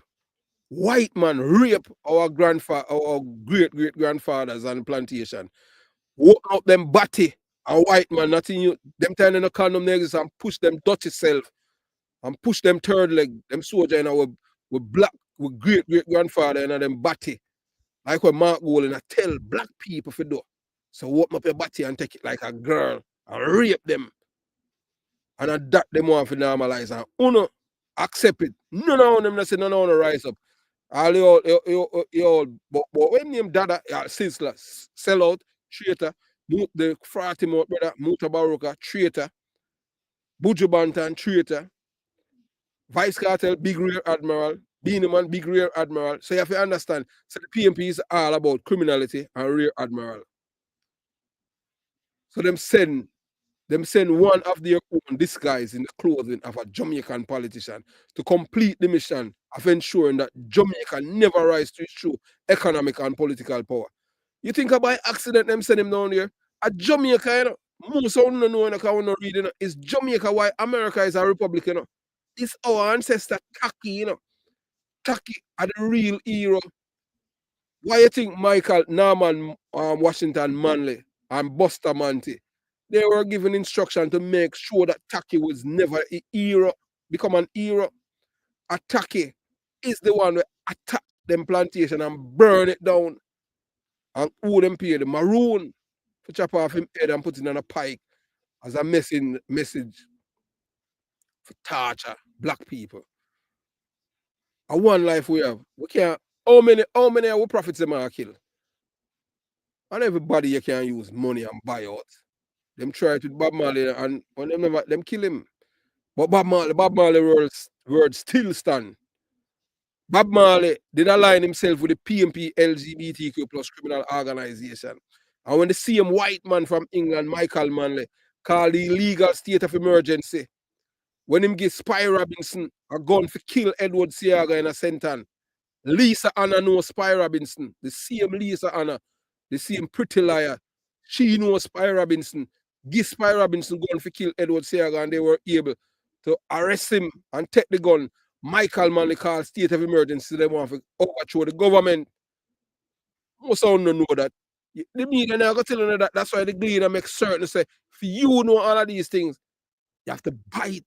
White man rape our grandfather, our great grandfathers on the plantation. Walk out them body. A white man, nothing you. Them time they no condom niggas and push them dirty self and push them third leg. Them soldier in our with black with great grandfather and them body. Like what Mark Golan I tell black people for do. So open up your body and take it like a girl and rape them. And that them want to normalize and uno accept it. None of them say none of them rise up. All you but when him dada Sizzler, sell out, traitor, the Fatima brother, Muta Baruka, traitor, Buju Bantan, traitor, Vice Cartel, Big Rear Admiral, Beanie Man, Big Rear Admiral. So you have to understand, so the PMP is all about criminality and Rear Admiral. So them send one of their own disguise in the clothing of a Jamaican politician to complete the mission of ensuring that Jamaica never rise to its true economic and political power. You think about accident them send him down here? At Jamaica, you know, most of them don't know, because not reading, is Jamaica why America is a republic, you know. It's our ancestor Taki, you know. Taki are the real hero. Why you think Michael Norman Washington Manley and Buster Manti, they were given instruction to make sure that Taki was never a hero, become an hero. A Taki is the one that attack them plantation and burn it down. And who them pay the maroon to chop off him head and put it on a pike as a message for torture black people. And one life we have. We can't how many of our prophets them are killed? And everybody you can use money and buy out. Them try to Bob Marley and when them kill him. But Bob Marley word still stand. Bob Marley did align himself with the PMP LGBTQ plus criminal organization. And when the same white man from England, Michael Manley, called the illegal state of emergency, when him give Spy Robinson a gun for kill Edward Seaga in a sentence, Lisa Anna knows Spy Robinson, the same Lisa Anna, the same pretty liar. She knows Spy Robinson, give Spy Robinson gun for kill Edward Seaga, and they were able to arrest him and take the gun. Michael Manley called state of emergency. They want to overthrow the government. Most of them don't know that. The media now go telling you that. That's why the Gleaner make certain to say, if you know all of these things, you have to bite.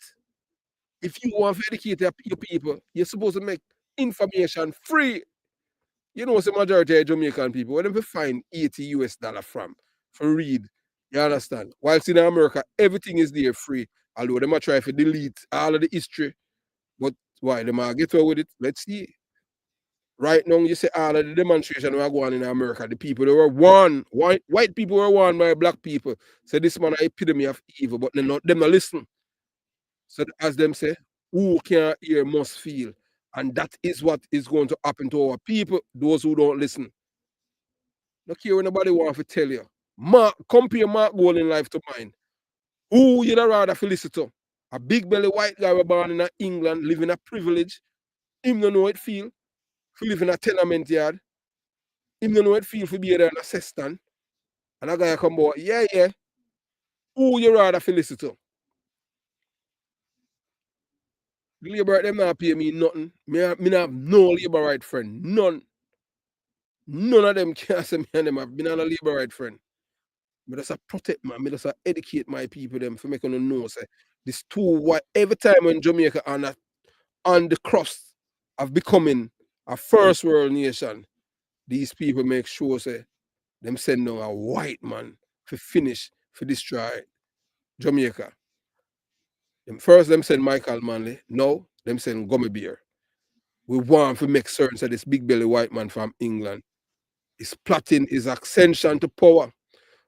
If you want to educate your people, you're supposed to make information free. You know, the majority of Jamaican people, where them find $80 from for read. You understand? Whilst in America, everything is there free. Although they might try to delete all of the history. But why? They might get away with it. Let's see. Right now, you say all of the demonstration we are going in America, the people they were warned, white people were warned by black people. So this man an epitome of evil, but them not listen. So as them say, who can hear must feel. And that is what is going to happen to our people, those who don't listen. Look here, when nobody wants to tell you. Compare Mark Golan life to mine. Who you'd rather listen to? A big belly white guy was born in England, living a privilege. Him don't know how it feel. To live in a tenement yard. Him don't know how it feel to be there an assistant. And a guy come out, yeah. Who you rather listen to? The labor them not pay me nothing. Me not have no labor right friend. None. None of them can say me and them have been on a labor right friend. Me just a protect man. Me just a educate my people them for making them know say this too what every time when Jamaica on the crust of becoming a first world nation, these people make sure say them send down a white man to finish for destroy Jamaica. Them send Michael Manley. No, them send Gummy Bear. We want to make certain that this big belly white man from England is plotting his ascension to power.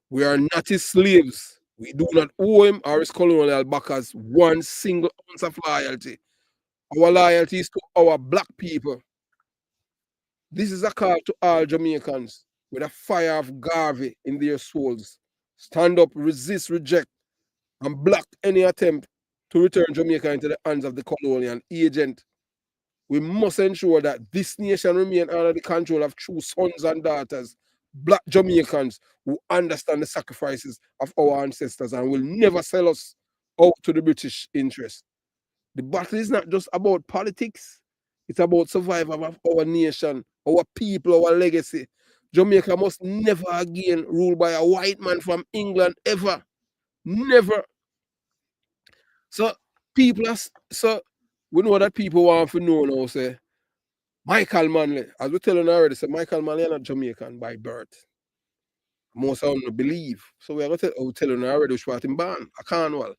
We are not his slaves. We do not owe him or his colonial backers one single ounce of loyalty. Our loyalty is to our black people. This is a call to all Jamaicans with a fire of Garvey in their souls. Stand up, resist, reject, and block any attempt to return Jamaica into the hands of the colonial agent. We must ensure that this nation remain under the control of true sons and daughters, black Jamaicans who understand the sacrifices of our ancestors and will never sell us out to the British interest. The battle is not just about politics, it's about survival of our nation, our people, our legacy. Jamaica must never again rule by a white man from England ever. Never. So so we know that people want to know now, say Michael Manley, as we telling already, say Michael Manley is not Jamaican by birth. Most of them believe. So we are telling already which part him born, a Cornwall.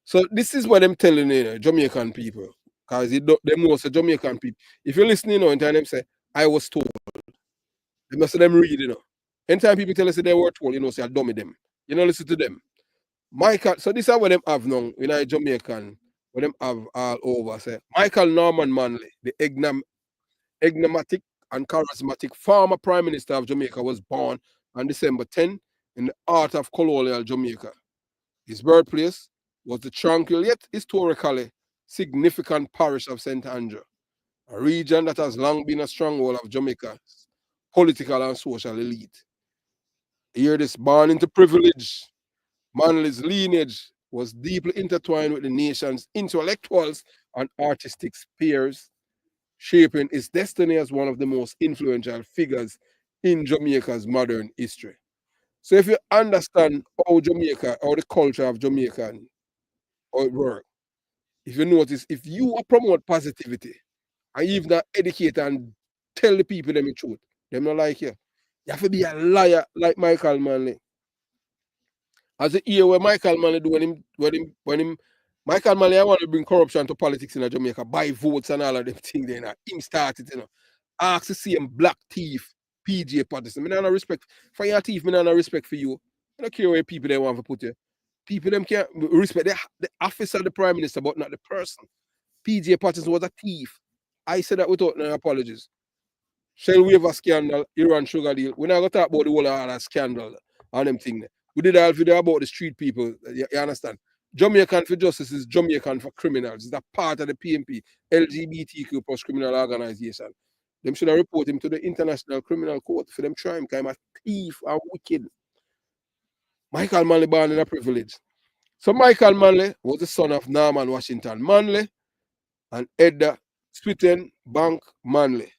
So this is what I'm telling you, Jamaican people. Because they know say Jamaican people. If you're listening, and them say, I was told. They must say them read, Anytime people tell us that they were told, say I dummy them. Listen to them. Michael, so this is what them have now in Jamaican, what them have all over. Say Michael Norman Manley, the enigmatic and charismatic former Prime Minister of Jamaica, was born on December 10 in the heart of colonial Jamaica. His birthplace was the tranquil yet historically significant parish of St. Andrew, a region that has long been a stronghold of Jamaica's political and social elite. Here, this born into privilege, Manley's lineage was deeply intertwined with the nation's intellectuals and artistic spheres, shaping its destiny as one of the most influential figures in Jamaica's modern history. So if you understand how Jamaica, or the culture of Jamaican, how it works, if you notice, if you promote positivity and you even educate and tell the people them the truth, them not like you. You have to be a liar like Michael Manley. As you hear what Michael Manley do when him Michael Manley, I want to bring corruption to politics in Jamaica, buy votes and all of them things there. Him started. Ask to see him black thief, PJ Patterson. I no respect for your thief, I no respect for you. I don't care where people they want to put you. People them can't respect the office of the Prime Minister, but not the person. PJ Patterson was a thief. I said that without no apologies. Shell waiver scandal, Iran sugar deal. We're not going to talk about the whole of that scandal and them thing. We did a video about the street people. You understand? Jamaican for Justice is Jamaican for criminals. It's a part of the PMP, LGBTQ plus criminal organization. Them should have report him to the International Criminal Court for them trying him a thief and wicked. Michael Manley born in a privilege. So Michael Manley was the son of Norman Washington Manley and Edda Switten Bank Manley,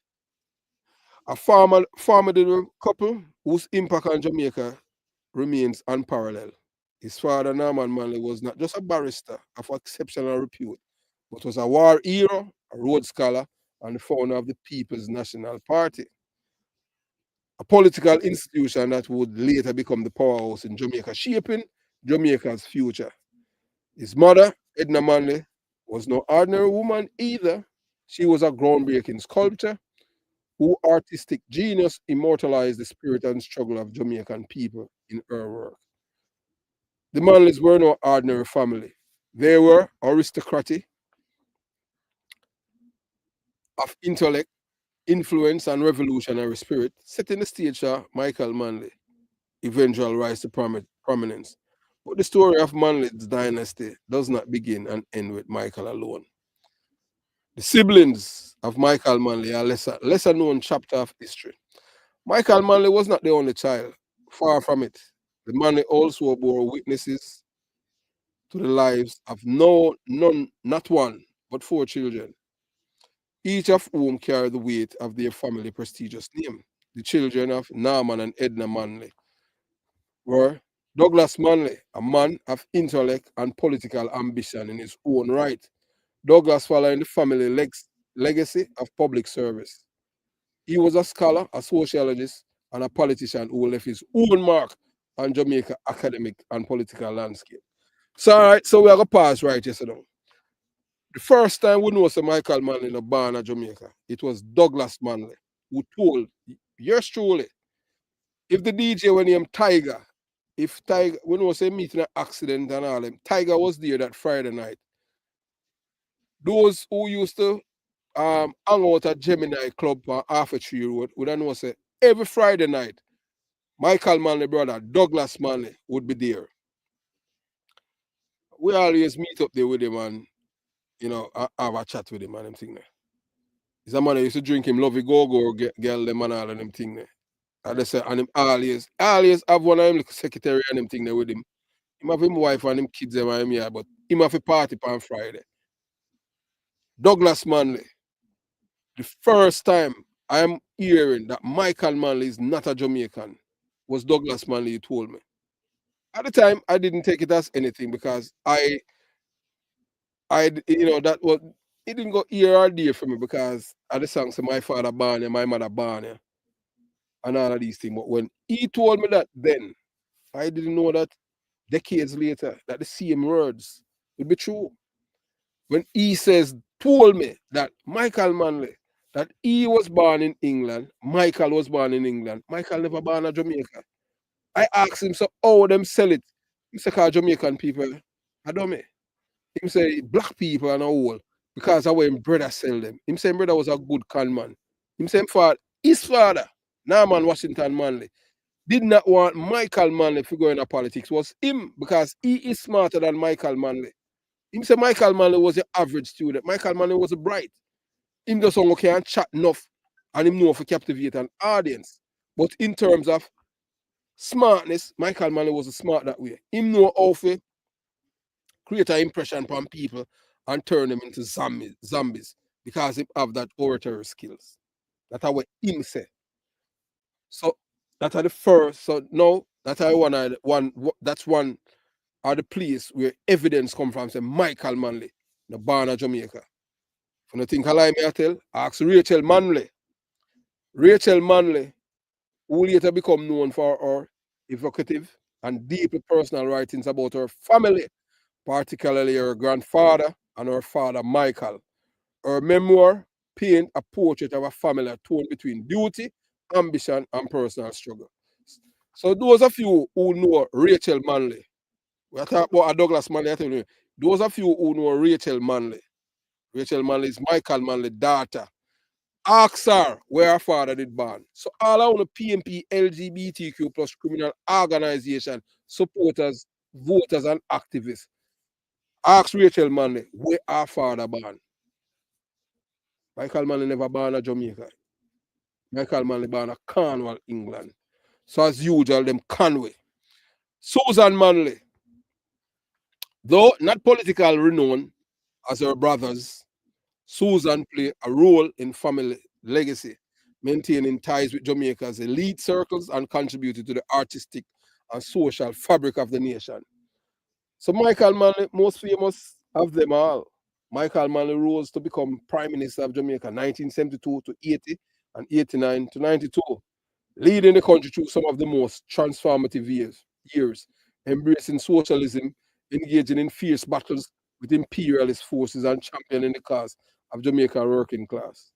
a formidable couple whose impact on Jamaica remains unparalleled. His father, Norman Manley, was not just a barrister of exceptional repute, but was a war hero, a Rhodes Scholar, and the founder of the People's National Party, a political institution that would later become the powerhouse in Jamaica, shaping Jamaica's future. His mother, Edna Manley, was no ordinary woman either. She was a groundbreaking sculptor whose artistic genius immortalized the spirit and struggle of Jamaican people in her work. The Manleys were no ordinary family. They were aristocratic, of intellect, influence, and revolutionary spirit, setting the stage for Michael Manley, eventual rise to prominence. But the story of Manley's dynasty does not begin and end with Michael alone. The siblings of Michael Manley are lesser known chapter of history. Michael Manley was not the only child, far from it. The Manley also bore witnesses to the lives of not one, but four children, each of whom carried the weight of their family prestigious name. The children of Norman and Edna Manley were Douglas Manley, a man of intellect and political ambition in his own right. Douglas following the family legacy of public service. He was a scholar, a sociologist, and a politician who left his own mark on Jamaica academic and political landscape. So, all right, so we are going to pause right here. So now. The first time we know Sir Michael Manley in a barn in Jamaica, it was Douglas Manley who told, yours truly, if the DJ when him Tiger, if Tiger, we know say meeting an accident and all them, Tiger was there that Friday night. Those who used to hang out at Gemini Club on Half a Tree Road would know say every Friday night, Michael Manley brother, Douglas Manley, would be there. we always meet up there with him and, have a chat with him and them thing there. He's a man that used to drink him lovey go-go girl them and all of them thing there. And they say, and him always have one of him little secretary and them thing there with him. Him have him wife and him kids them and him here, but him have a party on Friday. Douglas Manley, the first time I am hearing that Michael Manley is not a Jamaican was Douglas Manley, he told me. At the time, I didn't take it as anything because that was, it didn't go here or there for me because of the songs my father born here, my mother born here, and all of these things. But when he told me that then, I didn't know that decades later, that the same words would be true. When he told me that Michael Manley, that he was born in England, Michael was born in England, Michael never born in Jamaica. I asked him, so how them sell it? He said, call Jamaican people, I don't know. Him say black people and all because of when brother sell them. Him say brother was a good con man. Him say his father, Norman Washington Manley, did not want Michael Manley to go into politics. Was him because he is smarter than Michael Manley. Him say Michael Manley was an average student. Michael Manley was a bright. Him just okay and chat enough and him know for captivate an audience. But in terms of smartness, Michael Manley was smart that way. Him know how to create an impression upon people and turn them into zombies because he have that oratory skills. That's what him say. So that are the first. So now that's one are the place where evidence come from. Say Michael Manley, the born of Jamaica. If you think I lie, me I tell, ask Rachel Manley. Rachel Manley, who later become known for her evocative and deeply personal writings about her family, particularly her grandfather and her father Michael. Her memoir paint a portrait of a family torn between duty, ambition, and personal struggle. So those of you who know Rachel Manley, we are talking about Douglas Manley, I tell you, those of you who know Rachel Manley is Michael Manley's daughter. Ask her where her father did born. So all I want the PMP LGBTQ plus criminal organization, supporters, voters, and activists. Ask Rachel Manley where her father born. Michael Manley never born in Jamaica. Michael Manley born in Cornwall, England. So as usual, them Conway. Susan Manley, though not political renown as her brothers, Susan played a role in family legacy, maintaining ties with Jamaica's elite circles and contributed to the artistic and social fabric of the nation. So Michael Manley, most famous of them all. Michael Manley rose to become Prime Minister of Jamaica 1972 to 80 and 89 to 92, leading the country through some of the most transformative years, embracing socialism, engaging in fierce battles with imperialist forces and championing the cause of Jamaica working class.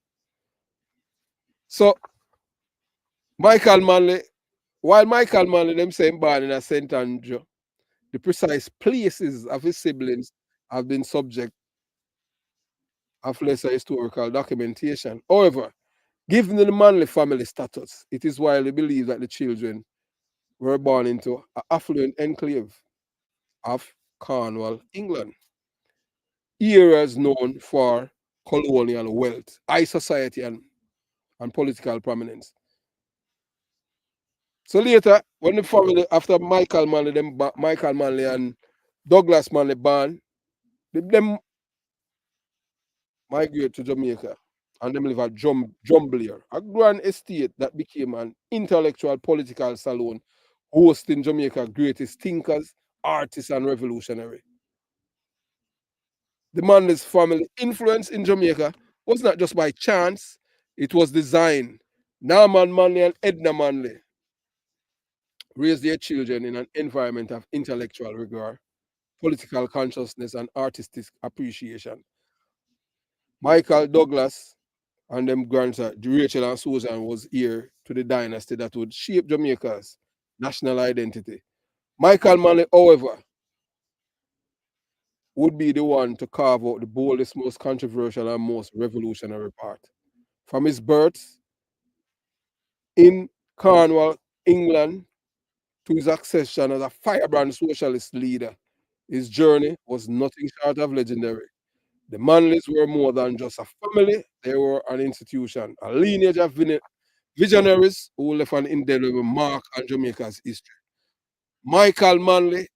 So Michael Manley, while Michael Manley them saying born in a St. Andrew, the precise places of his siblings have been subject of lesser historical documentation. However, given the Manley family status, it is widely believed that the children were born into an affluent enclave of Cornwall, England. Areas known for colonial wealth, high society, and political prominence. So later, when the family, after Michael Manley and Douglas Manley born, them migrate to Jamaica and them live at Jumblair, a grand estate that became an intellectual political salon hosting Jamaica's greatest thinkers, artists, and revolutionaries. The Manley's family influence in Jamaica was not just by chance, it was designed. Norman Manley and Edna Manley raised their children in an environment of intellectual rigor, political consciousness, and artistic appreciation. Michael Douglas and them grandson, Rachel and Susan, was heir to the dynasty that would shape Jamaica's national identity. Michael Manley, however, would be the one to carve out the boldest, most controversial, and most revolutionary part. From his birth in Cornwall, England, to his accession as a firebrand socialist leader His journey was nothing short of legendary. The Manleys were more than just a family, they were an institution, a lineage of visionaries who left an indelible mark on Jamaica's history. Michael Manley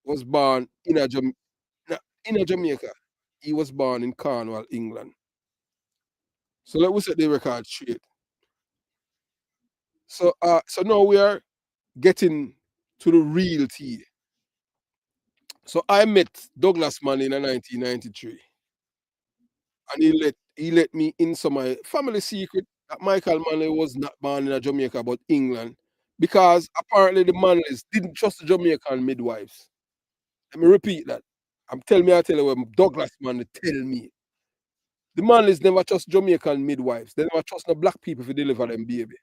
was born in a Jamaica. He was born in Cornwall, England. So let me set the record straight. So now we are getting to the real tea. So I met Douglas Manley in 1993, and he let me in some my family secret that Michael Manley was not born in a Jamaica but England, because apparently the Manleys didn't trust the Jamaican midwives. Let me repeat that. I tell you what Douglas Manley tell me. The Manleys never trust Jamaican midwives. They never trust no black people to deliver them baby.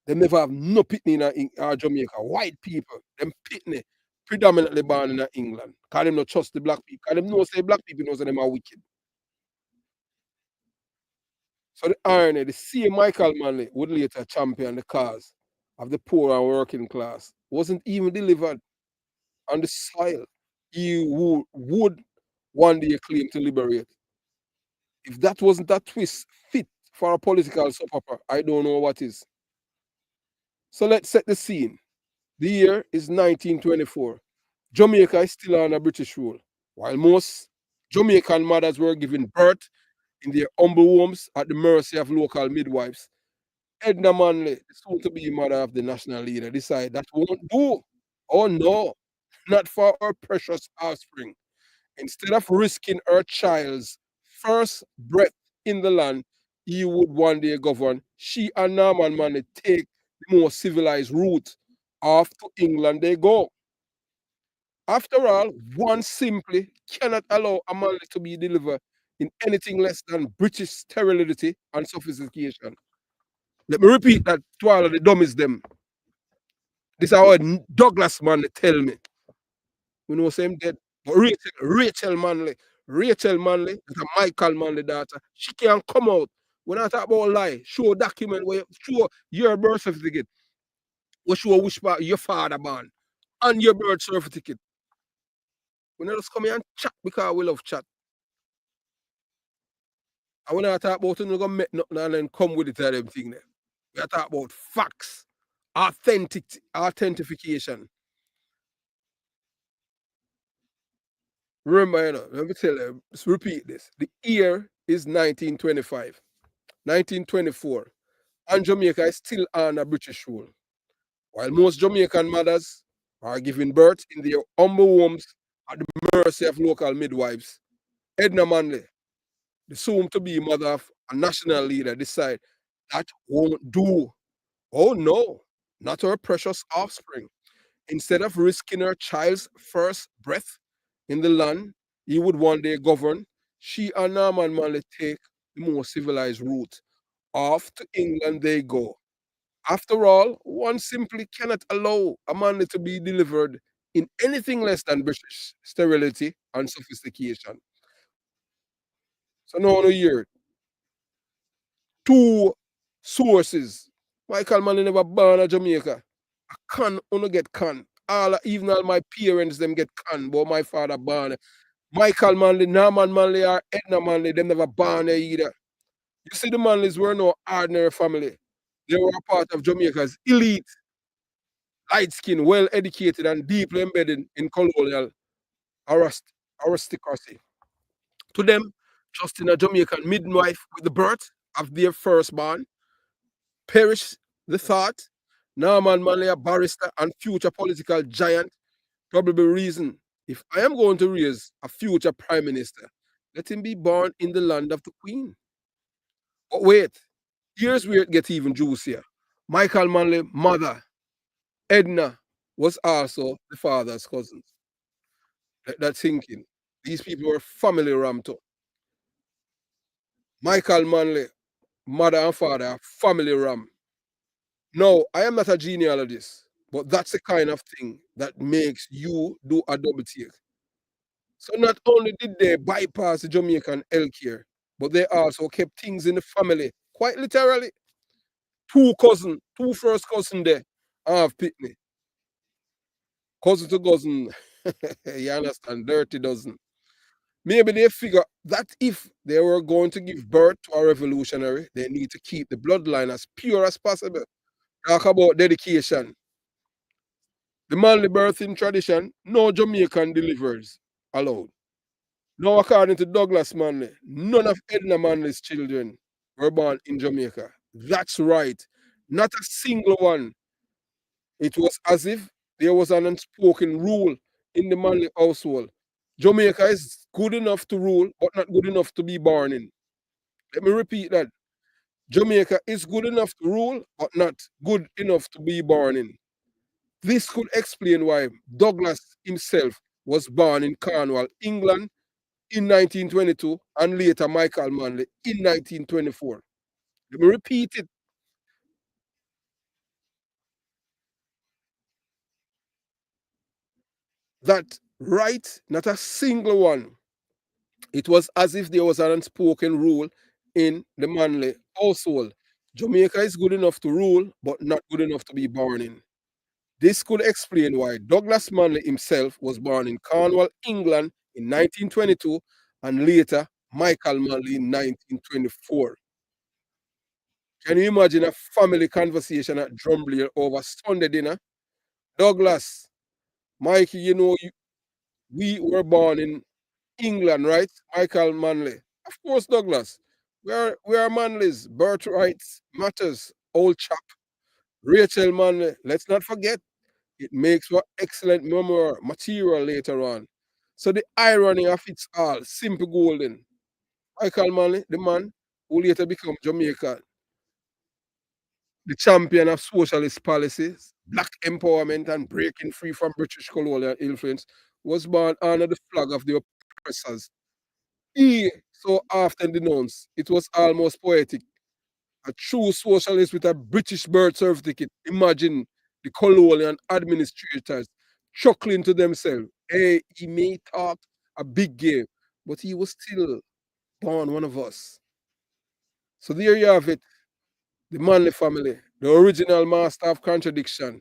They never have no pitney in Jamaica. White people, them pitney, predominantly born in England. Because them not trust the black people. Because them know say black people know say them are wicked. So the irony, the same Michael Manley would later champion the cause of the poor and working class, wasn't even delivered on the soil he would one day claim to liberate. If that wasn't a twist fit for a political soap opera, I don't know what is. So let's set the scene. The year is 1924. Jamaica is still under British rule, while most Jamaican mothers were given birth in their humble homes at the mercy of local midwives. Edna Manley, the soon to be mother of the national leader, decided that won't do. Oh no, not for her precious offspring. Instead of risking her child's first breath in the land he would one day govern, she and Norman Manley take the more civilized route. Off to England they go. After all, one simply cannot allow a Manley to be delivered in anything less than British sterility and sophistication. Let me repeat that to all of the dummies them. This is how Douglas Manley tell me. We know say him dead. But Rachel Manley, that's a Michael Manley daughter, she can come out. When I talk about lie, show document where show your birth certificate, where show which part your father born, and your birth certificate. We not just come here and chat because we love chat. And when I talk about it, we're gonna make nothing and then come with it and everything there. We are talking about facts, authentication. Remember, let me tell you, let's repeat this. The year is 1925, 1924, and Jamaica is still under British rule. While most Jamaican mothers are giving birth in their humble homes at the mercy of local midwives, Edna Manley, the soon-to-be mother of a national leader, decide that won't do. Oh no, not her precious offspring. Instead of risking her child's first breath in the land he would one day govern, she and Norman Manley take the more civilized route. Off to England they go. After all, one simply cannot allow a Manley to be delivered in anything less than British sterility and sophistication. So now on here, two sources. Michael Manley never born in Jamaica. A con, only get con. Even all my parents them get con, but my father born. Michael Manley, Norman Manley, or Edna Manley, them never born there either. You see, the Manleys were no ordinary family. They were a part of Jamaica's elite, light-skinned, well-educated, and deeply embedded in colonial aristocracy. To them, trusting a Jamaican midwife with the birth of their firstborn perish the thought. Norman Manley, a barrister and future political giant, probably reason if I am going to raise a future prime minister, let him be born in the land of the Queen. But wait, here's where it gets even juicier. Michael Manley's mother, Edna, was also the father's cousin. Let that thinking. These people were family ram too. Michael Manley, mother and father, are family ram. No, I am not a genealogist, but that's the kind of thing that makes you do a double take. So not only did they bypass the Jamaican healthcare, but they also kept things in the family, quite literally. Two first cousin there, I have pitney. Cousin to cousin. You understand? Dirty dozen. Maybe they figure that if they were going to give birth to a revolutionary, they need to keep the bloodline as pure as possible. Talk about dedication. The manly birthing tradition, no Jamaican delivers allowed. Now, according to Douglas Manley, none of Edna Manley's children were born in Jamaica. That's right. Not a single one. It was as if there was an unspoken rule in the Manley household. Jamaica is good enough to rule, but not good enough to be born in. Let me repeat that. Jamaica is good enough to rule, but not good enough to be born in. This could explain why Douglas himself was born in Cornwall, England in 1922, and later Michael Manley in 1924. Let me repeat it. That right, not a single one. It was as if there was an unspoken rule in the Manley household. Jamaica is good enough to rule, but not good enough to be born in. This could explain why Douglas Manley himself was born in Cornwall, England in 1922, and later Michael Manley in 1924. Can you imagine a family conversation at Drumblier over Sunday dinner? Douglas, Mikey, we were born in England, right? Michael Manley. Of course, Douglas. We are Manleys. Birthrights matters. Old chap. Rachel Manley. Let's not forget. It makes for excellent memoir material later on. So the irony of it all, simple golden. Michael Manley, the man who later became Jamaica, the champion of socialist policies, black empowerment, and breaking free from British colonial influence, was born under the flag of the oppressors. He so often denounced, it was almost poetic. A true socialist with a British birth certificate. Imagine the colonial administrators chuckling to themselves. Hey, he may talk a big game, but he was still born one of us. So there you have it. The Manley family, the original master of contradiction.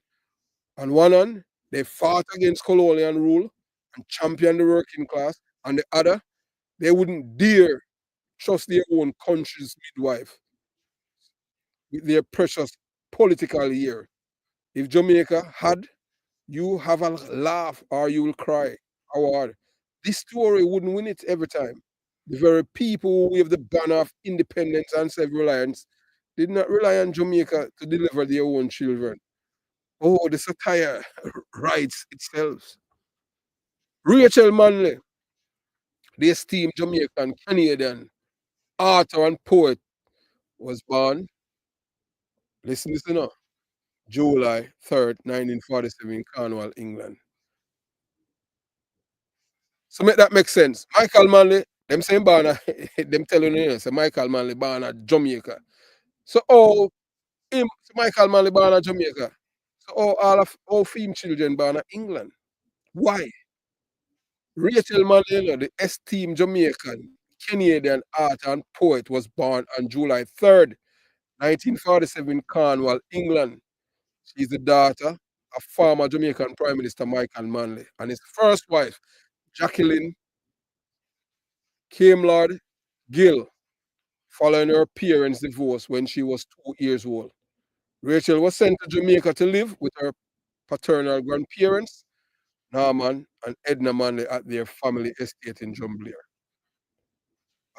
On one hand, they fought against colonial rule and championed the working class. On the other, they wouldn't dare trust their own country's midwife with their precious political ear. If Jamaica had you have a laugh or you will cry award, this story wouldn't win it every time. The very people who wave the banner of independence and self-reliance did not rely on Jamaica to deliver their own children. Oh, the satire writes itself. Rachel Manley, the esteemed Jamaican Canadian author and poet, was born, listen up, July 3rd, 1947 in Cornwall, England. So make that make sense. Michael Manley, them saying born them telling you, say Michael Manley born at Jamaica. So Michael Manley born at Jamaica. So all female children born at England. Why? Rachel Manley, the esteemed Jamaican Canadian author and poet, was born on July 3rd, 1947 in Cornwall, England. She's the daughter of former Jamaican Prime Minister Michael Manley and his first wife, Jacqueline Camelard Gill, following her parents' divorce when she was 2 years old. Rachel was sent to Jamaica to live with her paternal grandparents, Norman and Edna Manley, at their family estate in Drumblier.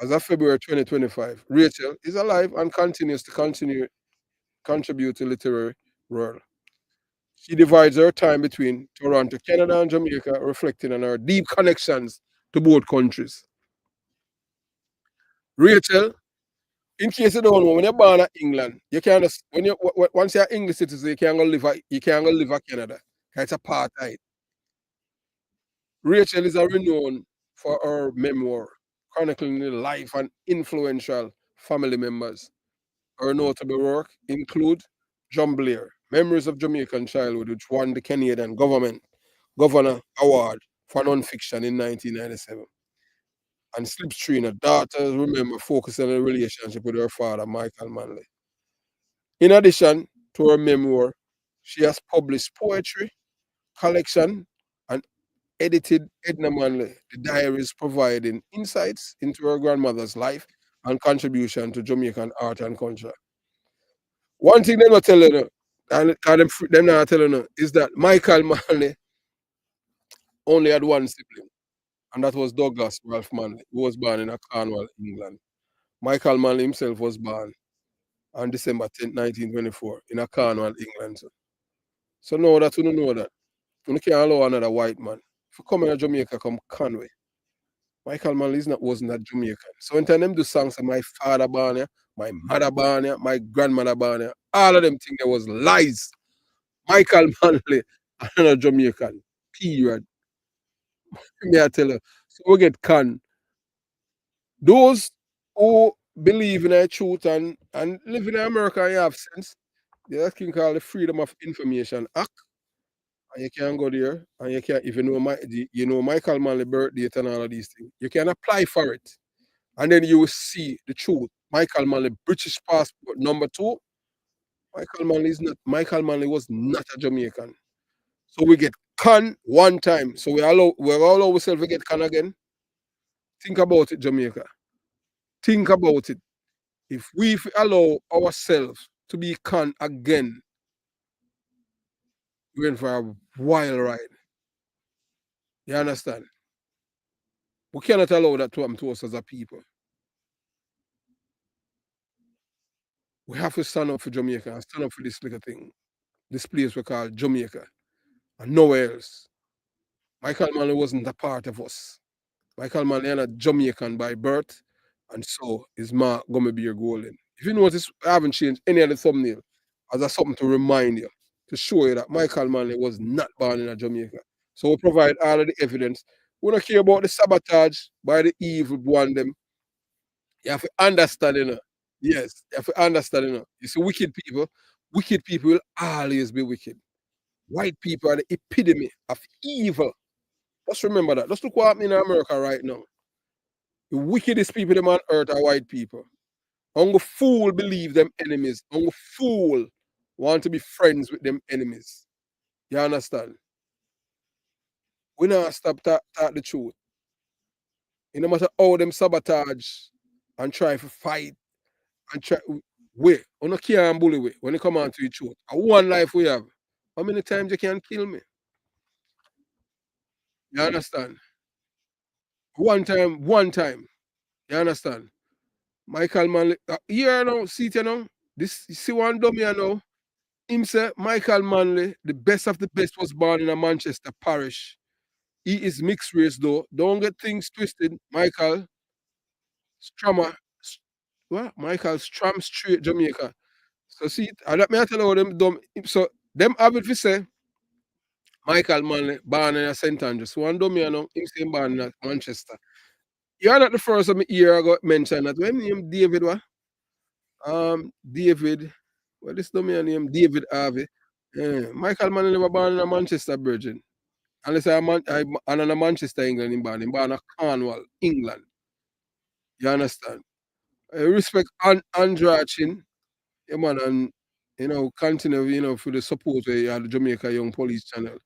As of February 2025, Rachel is alive and continues to contribute to literary world. She divides her time between Toronto, Canada, and Jamaica, reflecting on her deep connections to both countries. Rachel, in case you don't know, when you're born in England, you can't just, once you're English citizen, you can't go live in Canada. It's apartheid. Rachel is a renowned for her memoir, chronicling the life and influential family members. Her notable work include John Blair, Memories of Jamaican Childhood, which won the Canadian Governor Award for Nonfiction in 1997. And Slipstream, a daughter, remember, focusing on the relationship with her father, Michael Manley. In addition to her memoir, she has published poetry, collection, and edited Edna Manley, the diaries providing insights into her grandmother's life and contribution to Jamaican art and culture. One thing they're not telling you, and them not telling you, is that Michael Manley only had one sibling, and that was Douglas Ralph Manley, who was born in Cornwall, England. Michael Manley himself was born on December 10th, 1924, in Cornwall, England. So know that you don't know that. You can't allow another white man. If you come in Jamaica, come Conway. Michael Manley wasn't a Jamaican. So when time them do songs of my father born here, my mother born here, my grandmother born here, all of them think there was lies. Michael Manley, another Jamaican. Period. Me I tell you. So we get canned. Those who believe in the truth and live in America and have sense, there's a thing called the Freedom of Information Act. And you can go there and you can, if you know you know Michael Manley birth date and all of these things, you can apply for it. And then you will see the truth. Michael Manley, British passport number 2. Michael Manley was not a Jamaican. So we get con one time. So we're all ourselves we get con again. Think about it, Jamaica. Think about it. If we allow ourselves to be con again, we're in for a wild ride. You understand? We cannot allow that to happen to us as a people. We have to stand up for Jamaica and stand up for this little thing, this place we call Jamaica, and nowhere else. Michael Manley wasn't a part of us. Michael Manley is a Jamaican by birth, and so is Mark Gummy Golden. If you notice, I haven't changed any of the thumbnail as a something to remind you, to show you that Michael Manley was not born in a Jamaica. So we provide all of the evidence. We don't care about the sabotage by the evil one them. You have to understand, you know. Yes, you have to understand, you know. You see, wicked people will always be wicked. White people are the epitome of evil. Just remember that. Just look what happening in America right now. The wickedest people them on earth are white people. Only fool believe them enemies. Only fool want to be friends with them enemies. You understand? We not stop talk the truth. It no matter how them sabotage and try to fight and try we no care and bully we when it come on to the truth. And one life we have. How many times you can kill me? You understand? One time. You understand? Michael Manley, here now, see it you know. This you see one dummy you know. Him say Michael Manley, the best of the best, was born in a Manchester parish. He is mixed race though. Don't get things twisted. Michael Strummer, what? Michael Stram Street, Jamaica. So see, I let me tell you them dumb. So them have it to say Michael Manley born in a St. Andrews. So one dummy you know, him say born in Manchester. You're not the first of me here I got mentioned that when name David what? David, well, this dummy name David Harvey. Michael Manley never born in a Manchester, Virgin. Unless I'm in Manchester, England, in born in Cornwall, England. You understand? I respect Andrea Chin, yeah, man, and continue, for the support you had the Jamaica Young Police Channel.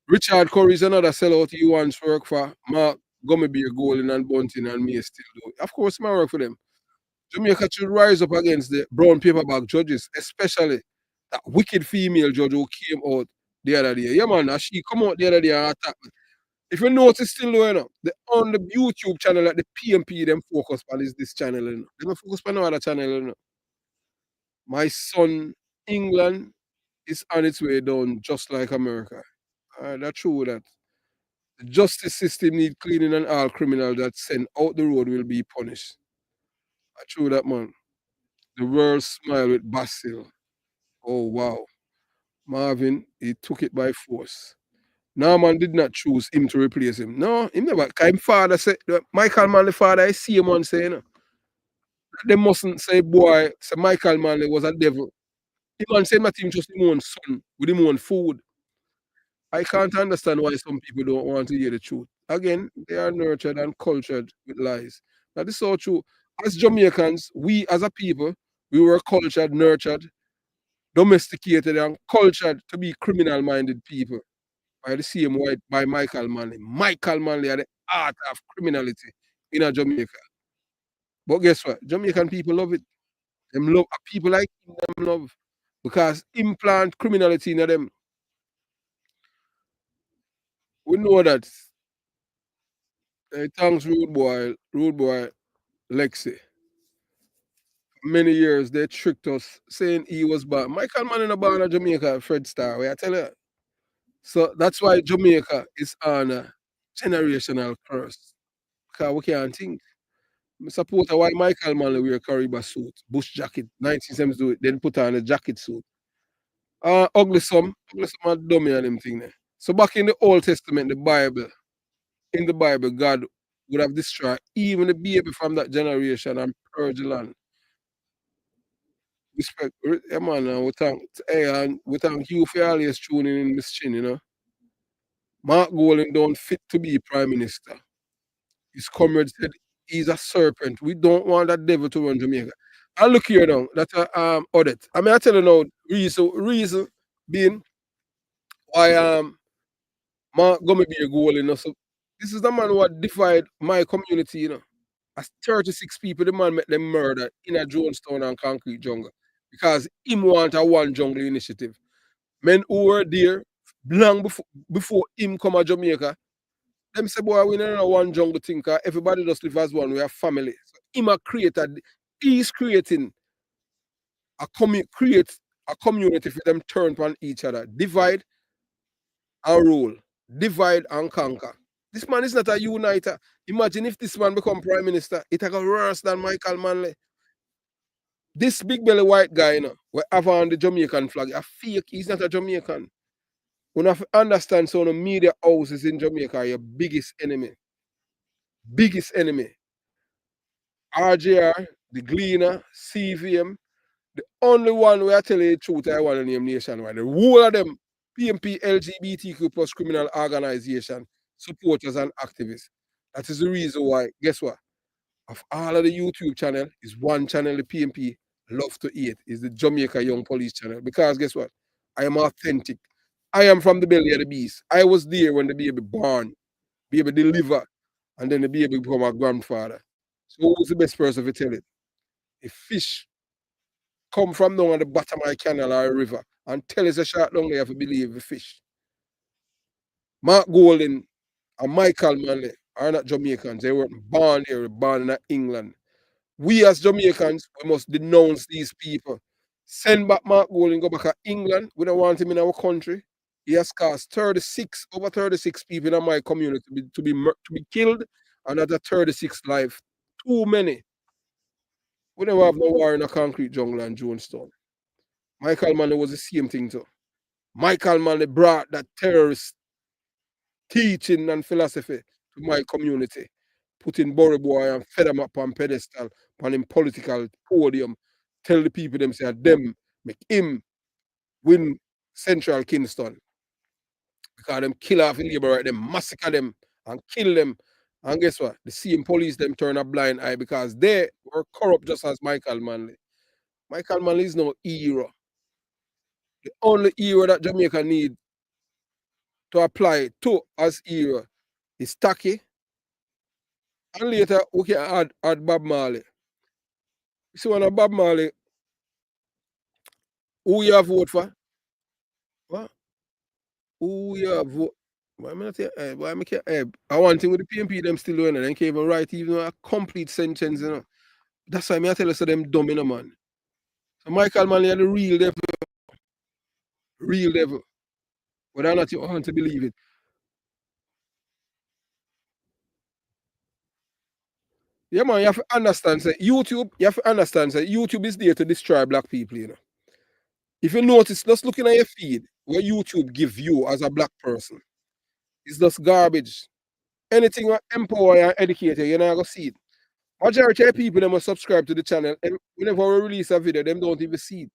Richard Curry is another sellout he once worked for. Mark Gummy Beer Golden and Bunting and me still do. Of course, I work for them. Jamaica should rise up against the brown paperback judges, especially that wicked female judge who came out the other day. Yeah, man, and she come out the other day and attack me. If you notice still though, on the YouTube channel that the PMP them focus on is this channel, They don't focus on no other channel, My son, England, is on its way down just like America. That's true that. The justice system need cleaning and all criminals that sent out the road will be punished. That's true that, man. The world smile with Basil. Oh, wow. Marvin, he took it by force. Norman did not choose him to replace him. No, him never. His father said, Michael Manley father, I see him on saying, they mustn't say, boy, say Michael Manley was a devil. The man said that him just his own son with his own food. I can't understand why some people don't want to hear the truth. Again, they are nurtured and cultured with lies. That is so true. As Jamaicans, we as a people, we were cultured, nurtured, domesticated, and cultured to be criminal-minded people. by the same white by Michael Manley. Michael Manley are the art of criminality in a Jamaica. But guess what? Jamaican people love it. Them love people like him, them love because implant criminality in them. We know that. Thanks rude boy Lexi. Many years they tricked us saying he was born. Michael Manley not born in Jamaica, Fred Star. Where I tell you. So that's why Jamaica is on a generational curse. Because we can't think. I support why Michael Manley wear Cariba suit, bush jacket, 1970s do it, then put on a jacket suit. Ugly some are dummy and them thing there. So back in the Old Testament, in the Bible, God would have destroyed even the baby from that generation and purge the land. Respect, yeah, man, and we thank you for always tuning in, Miss Chin, you know. Mark Golding don't fit to be prime minister. His comrade said he's a serpent. We don't want that devil to run Jamaica. And look here now, that's a audit. I mean, I tell you now, reason being why Mark gonna be a goal, you know. So this is the man who had defied my community, you know. As 36 people, the man met them murder in a Jonestown and Concrete Jungle. Because him want a one jungle initiative. Men who were there long before him come to Jamaica, them say, boy, we don't know one jungle thing, 'cause everybody just live as one, we have family. So him he's creating create a community for them turn on each other. Divide and rule. Divide and conquer. This man is not a uniter. Imagine if this man become prime minister, it will go worse than Michael Manley. This big belly white guy, you know, we have on the Jamaican flag, a fake, he's not a Jamaican. We have to understand so the media houses in Jamaica are your biggest enemy. Biggest enemy. RJR, the Gleaner, CVM, the only one where I tell you the truth, I want to name nationwide. The whole of them, PMP, LGBTQ plus criminal organization, supporters and activists. That is the reason why, guess what? Of all of the YouTube channel, is one channel the PMP love to eat, is the Jamaica Young Police channel. Because guess what? I am authentic. I am from the belly of the beast. I was there when the baby born, baby deliver, and then the baby become a grandfather. So who's the best person to tell it? If fish come from down at the bottom of a canal or a river and tell us a shot down there, you have to believe the fish. Mark Golding and Michael Manley are not Jamaicans. They weren't born here, they were born in England. We as Jamaicans, we must denounce these people. Send back Mark Golding, go back to England. We don't want him in our country. He has caused over 36 people in my community to be killed, and another 36 life. Too many. We never have no war in a concrete jungle and Jonestown. Michael Manley was the same thing too. Michael Manley brought that terrorist teaching and philosophy to my community, putting Burry Boy and fed them up on pedestal, on him political podium, tell the people them say them make him win Central Kingston. Because them kill off the labor right, them massacre them and kill them. And guess what? The same police them turn a blind eye because they were corrupt just as Michael Manley. Michael Manley is no hero. The only hero that Jamaica need to apply to as hero is Taki. And later we can add Bob Marley. You see, when a Bob Marley, who you have vote for? What? Who you have vote? Why am I not here? Why am I here? I want thing with the PMP, them still doing it. They can't even write even a complete sentence, you know. That's why I tell you, so them dumb, you know, man. So Michael Manley are the real devil. Real devil. Whether or not you want to believe it. Yeah, man, you have to understand, say, YouTube is there to destroy black people, you know. If you notice, just looking at your feed, where YouTube give you as a black person, it's just garbage. Anything that empower and educate you, you're not gonna see it. Majority of people them must subscribe to the channel, and whenever we release a video, them don't even see it.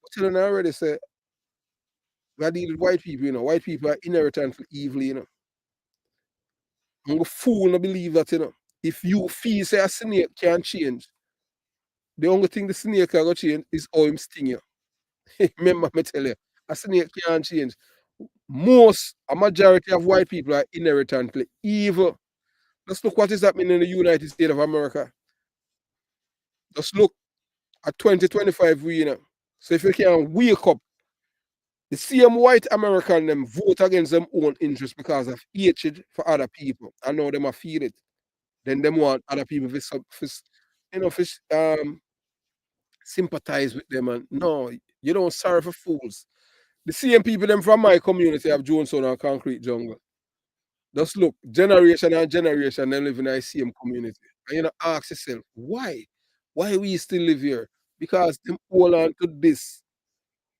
But you know, I already say we are dealing with white people, you know. White people are inherent for evil, you know. I'm a fool to believe that, you know. If you feel say a snake can't change, the only thing the snake can go change is how him sting you. Remember me tell you, a snake can't change. A majority of white people are inherently evil. Just look what is happening in the United States of America. Just look at 2025 we, you know. So if you can wake up, the same white American them vote against them own interest because of hatred for other people. I know them a feel it. Then them want other people to sympathize with them, and no, you don't serve for fools. The same people them from my community have Jonestown and Concrete Jungle. Just look, generation and generation, they live in the same community. And you know, ask yourself, why? Why we still live here? Because them hold on to this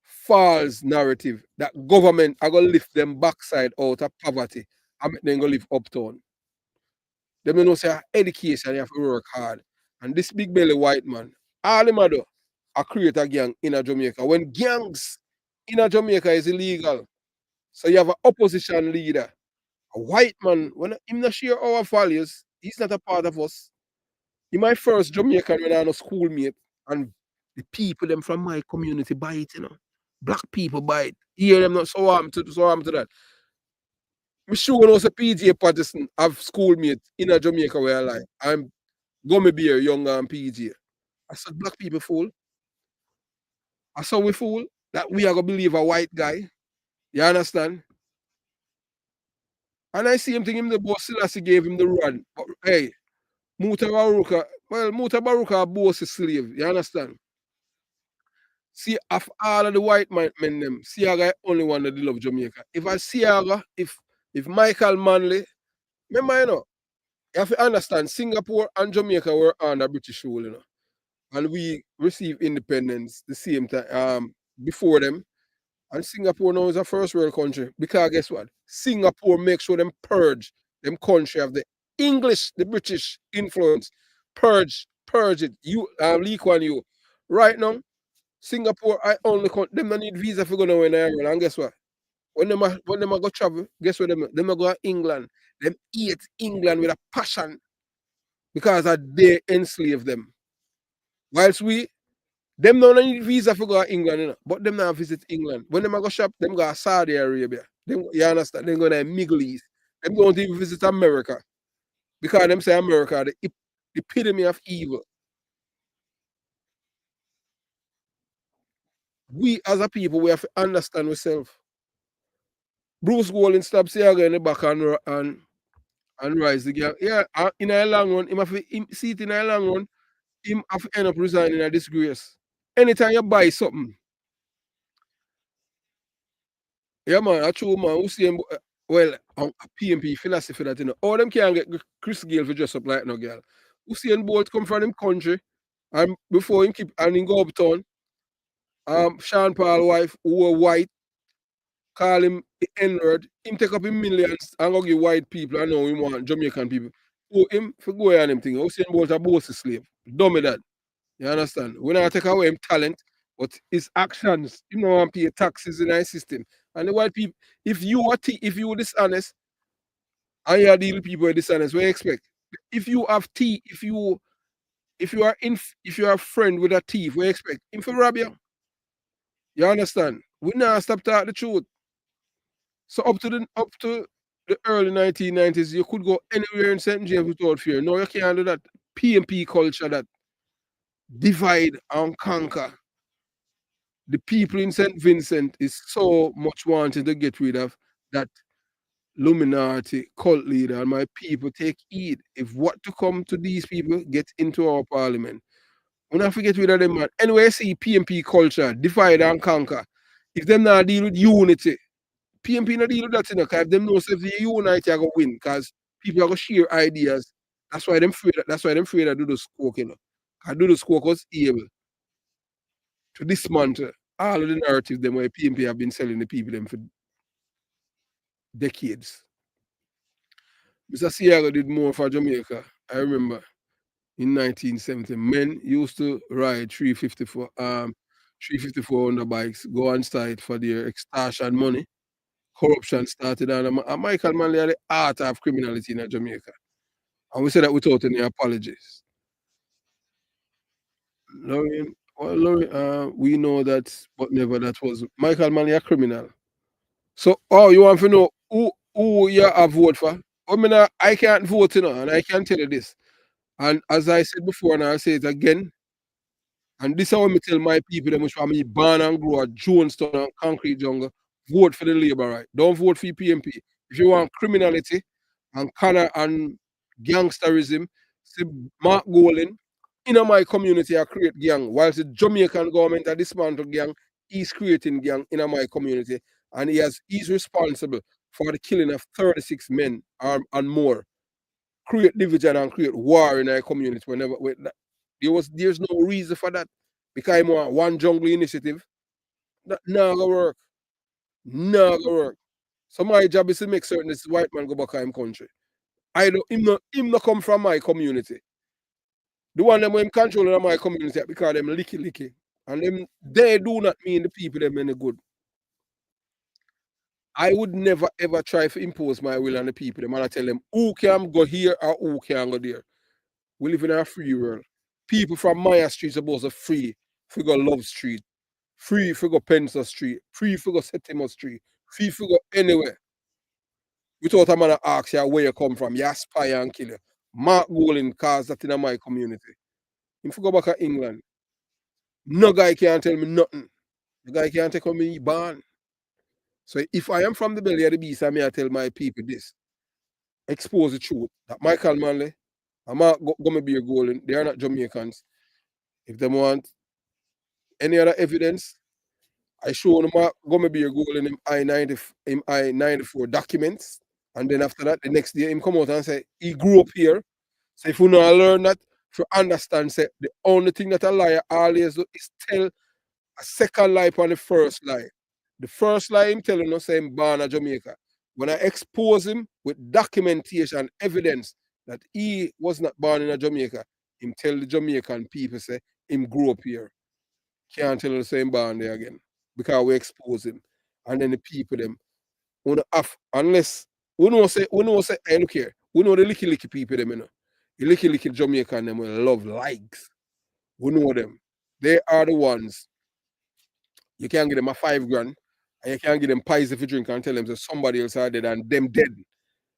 false narrative that government are gonna lift them backside out of poverty and make them go live uptown. Them you know say education you have to work hard. And this big belly white man, all them a do, I create a gang in a Jamaica. When gangs in a Jamaica is illegal, so you have an opposition leader, a white man, when him not share our values, he's not a part of us. He my first Jamaican when I was schoolmate, and the people them from my community buy it, you know. Black people buy it. Hear them not so armed to that. Me sure knows a PJ Patterson have schoolmate in a Jamaica where I like. I'm gummy beer, younger and PJ. I said black people fool. I saw we fool that we are gonna believe a white guy. You understand? And I see him think him the boss Selassie gave him the run. But hey, Muta Baruka boss is slave. You understand? See, of all of the white men them, Siaga only one that love Jamaica. If I Siaga, if Michael Manley, remember, you know, you have to understand, Singapore and Jamaica were under British rule, you know, and we received independence the same time before them. And Singapore now is a first world country because guess what? Singapore makes sure them purge them country of the English, the British influence, purge it. You Lee Kuan Yew. Right now, Singapore, I only them don't need visa for going to Ireland. And guess what? When them a go travel, guess what them a go to England. Them hate England with a passion because they enslave them. Whilst them don't need visa for go to England, you know, but them not visit England. When them a go shop, them go to Saudi Arabia. Them, you understand? Them go to the Middle East. Them don't even visit America because them say America the epitome of evil. We as a people, we have to understand ourselves. Bruce Golding stop Siaga in the back and rise the gang. Yeah, in a long run, him see it in a long run, him have to end up resigning a disgrace. Anytime you buy something, yeah man, I true man, who see him well on PMP philosophy that you know. All them can't get Chris Gale for dress up like no girl. Usain Bolt come from him country and before him keep and him go uptown, Sean Paul wife who were white, call him the N-word, him take up him millions and go give white people and now him want Jamaican people. So him for go on him thing. Usain Bolt a boss slave. Dummy that. You understand? We not take away him talent, but his actions, you know, and pay taxes in our system. And the white people, if you dishonest and you deal with people who are dishonest, what you expect? If you have tea, if you are a friend with a thief, what you expect? Him for rob you. You understand? We not stop talking the truth. So up to the early 1990s, you could go anywhere in St. James without fear. No, you can't do that. PMP culture that divide and conquer. The people in St. Vincent is so much wanting to get rid of that Luminati cult leader, and my people take heed. If what to come to these people get into our parliament, we not forget rid of them, man. Anyway, I see PMP culture, divide and conquer. If them not deal with unity, PMP not deal with that, you know, because if them know if they unite, they go win, because people are going to share ideas. That's why them afraid of do the squawk, you know. Because do the squawk was able to dismantle all of the narrative them where PMP have been selling the people them for decades. Mr. Siaga did more for Jamaica. I remember in 1970, men used to ride 354 on the bikes, go on site for their extortion money. Corruption started, and Michael Manley had the art of criminality in Jamaica. And we said that without any apologies. Lauren, we know that, but never that was Michael Manley a criminal. So, oh, you want to know who you have vote for? I mean, I can't vote, and I can tell you this. And as I said before, and I'll say it again, and this is how me tell my people, them which want me born and grow at Jonestown and Concrete Jungle, vote for the Labour right. Don't vote for PMP. If you want criminality and color and gangsterism, see Mark Golding, in my community, I create gang, whilst the Jamaican government are dismantle gang, he's creating gang in my community, and he's responsible for the killing of 36 men and more. Create division and create war in our community whenever there's no reason for that. Because I want one jungle initiative. That not gonna work. Not gonna work. So my job is to make certain this white man go back to him country. I don't him not come from my community. The one them when controlling my community because them licky. And them they do not mean the people them any good. I would never ever try to impose my will on the people them and I tell them who can go here or who can go there. We live in a free world. People from Maya Street supposed to free figure Love Street, free figure Pensa Street, free figure Septimus Street, free figure anywhere. Without a man to ask you where you come from, you aspire and kill you. Mark Golding cause that in my community. If you go back to England, no guy can tell me nothing. The guy can't take on me born. So if I am from the belly of the beast, I may tell my people this. Expose the truth. That Michael Manley and Mark Gomebe Golding, they are not Jamaicans. If they want any other evidence, I show them gonna be a goal in him I-94 documents. And then after that, the next day him come out and say he grew up here. So if you not learn that, if you understand, say the only thing that a liar always do is tell a second lie on the first lie. The first lie him telling us say him born in Jamaica. When I expose him with documentation, evidence that he was not born in Jamaica, him tell the Jamaican people say him grew up here. Can't tell the same born there again. Because we expose him. And then the people them unless we know say hey look here, we know the licky people them, you know. The licky Jamaican them will love likes. We know them. They are the ones you can get them a $5,000 and you can get them pies if you drink and tell them that somebody else are dead and them dead.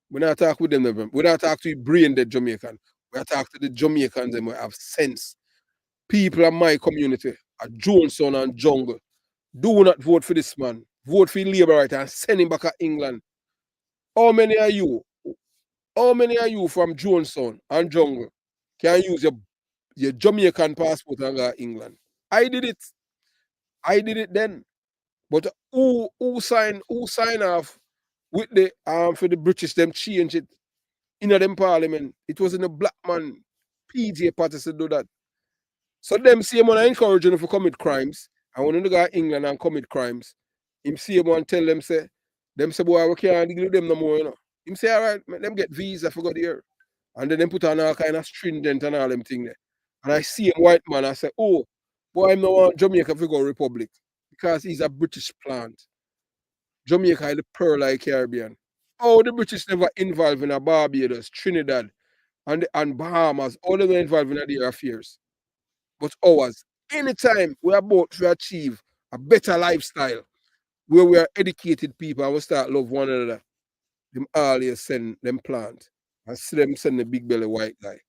We not talk with them. We not talk to brain dead Jamaican. We talk to the Jamaicans them who have sense. People in my community are Jonestown and Jungle. Do not vote for this man. Vote for Labour right and send him back to England. How many are you? How many are you from Jonestown and Jungle can use your Jamaican passport and go to England? I did it. I did it then. But who sign off with the for the British them change it in them parliament? It was in the black man PJ Patterson do that. So them same one encourage you to commit crimes. And when you go to England and commit crimes, him same one tell them say boy we can't deal with them no more, you know. Him say all right, make them get visa for go there. And then them put on all kind of stringent and all them thing there. And I see a white man, I say, oh, boy, I'm not want Jamaica to go Republic. Because he's a British plant. Jamaica is the pearl of the Caribbean. Oh, the British never involved in a Barbados, Trinidad, and Bahamas. All of them involved in their affairs. But ours, anytime we are about to achieve a better lifestyle, where we are educated people and we start love one another, them always send them plant and see them send the big belly white guy.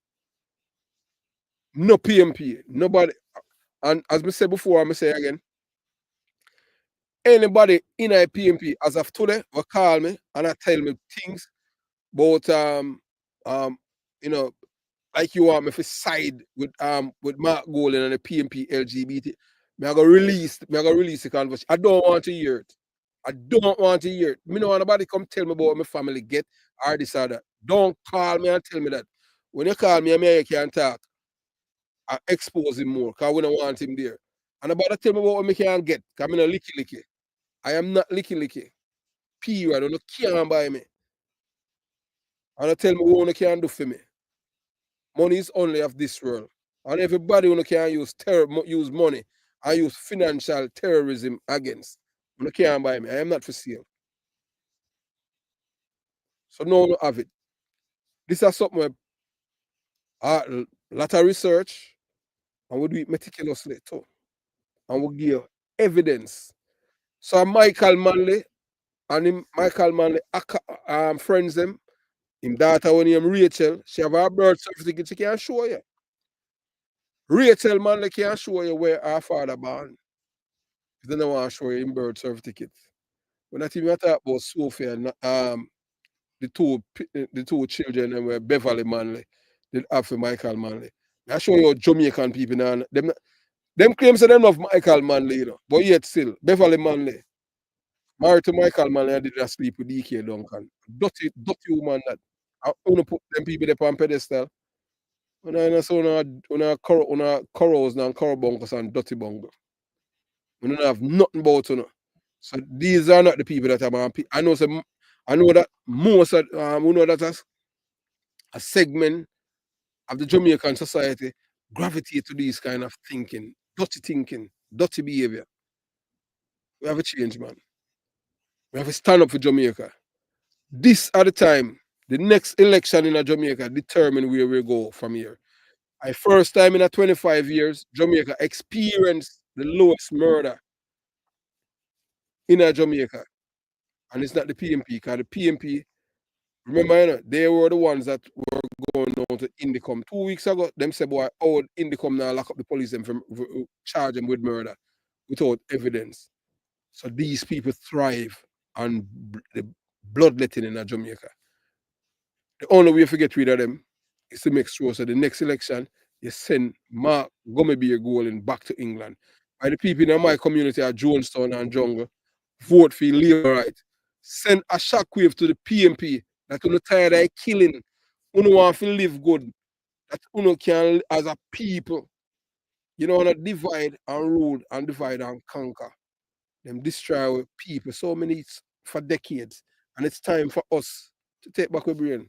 No PMP, nobody. And as I said before, I'm say again, anybody in a PMP as of today will call me and I tell me things about you know, like you want me to side with Mark Golding and the PMP LGBT. Me I go release the conversation. I don't want to hear it. I don't want to hear it. Me no want nobody come tell me about my family get or this or that. Don't call me and tell me that. When you call me, I can talk. I expose him more because we don't want him there. And about to tell me about what I can get because I'm not licky. I am not licky. Period. I don't care by me. And I tell me what you can do for me. Money is only of this world. And everybody who can use money and use financial terrorism against. You can't buy me. I am not for sale. So no one have it. This is something where a lot of research and we do it meticulously too. And we give evidence. So Michael Manley and him Michael Manley friends them. Him daughter when him Rachel, she have her birth certificate, she can't show you. Rachel Manley can't show you where her father born. If they don't want to show you him birth certificate. When I think we talk about Sophia and the two children them were Beverly Manley, did after Michael Manley. I show you Jamaican people now. Them claims that them love Michael Manley, you know, but yet still, Beverly Manley, married to Michael Manley, and did not sleep with DK Duncan. Dirty woman that. I want to put them people up on pedestal. When I say una corals and corabunkus and dirty bungle. We don't have nothing about you know. So these are not the people that are on. I know that most of we know that as a segment of the Jamaican society gravitate to these kind of thinking, dirty behavior. We have a change, man. We have to stand up for Jamaica. This at the time, the next election in Jamaica determine where we go from here. I first time in 25 years, Jamaica experienced the lowest murder in Jamaica. And it's not the PMP, because the PMP, remember, you know, they were the ones that were going on to Indicom. 2 weeks ago, them said, boy, oh, Indicom now lock up the police them from charge them with murder without evidence. So these people thrive on the bloodletting in Jamaica. The only way to get rid of them is to make sure so the next election, you send Mark Gummerbeer Golding back to England. And the people in my community at Jonestown and Jungle vote for Labour right. Send a shockwave to the PMP that you tired of killing. You want to live good. That you can, as a people, you don't want to divide and rule and divide and conquer. Them destroy people so many for decades. And it's time for us to take back our brain.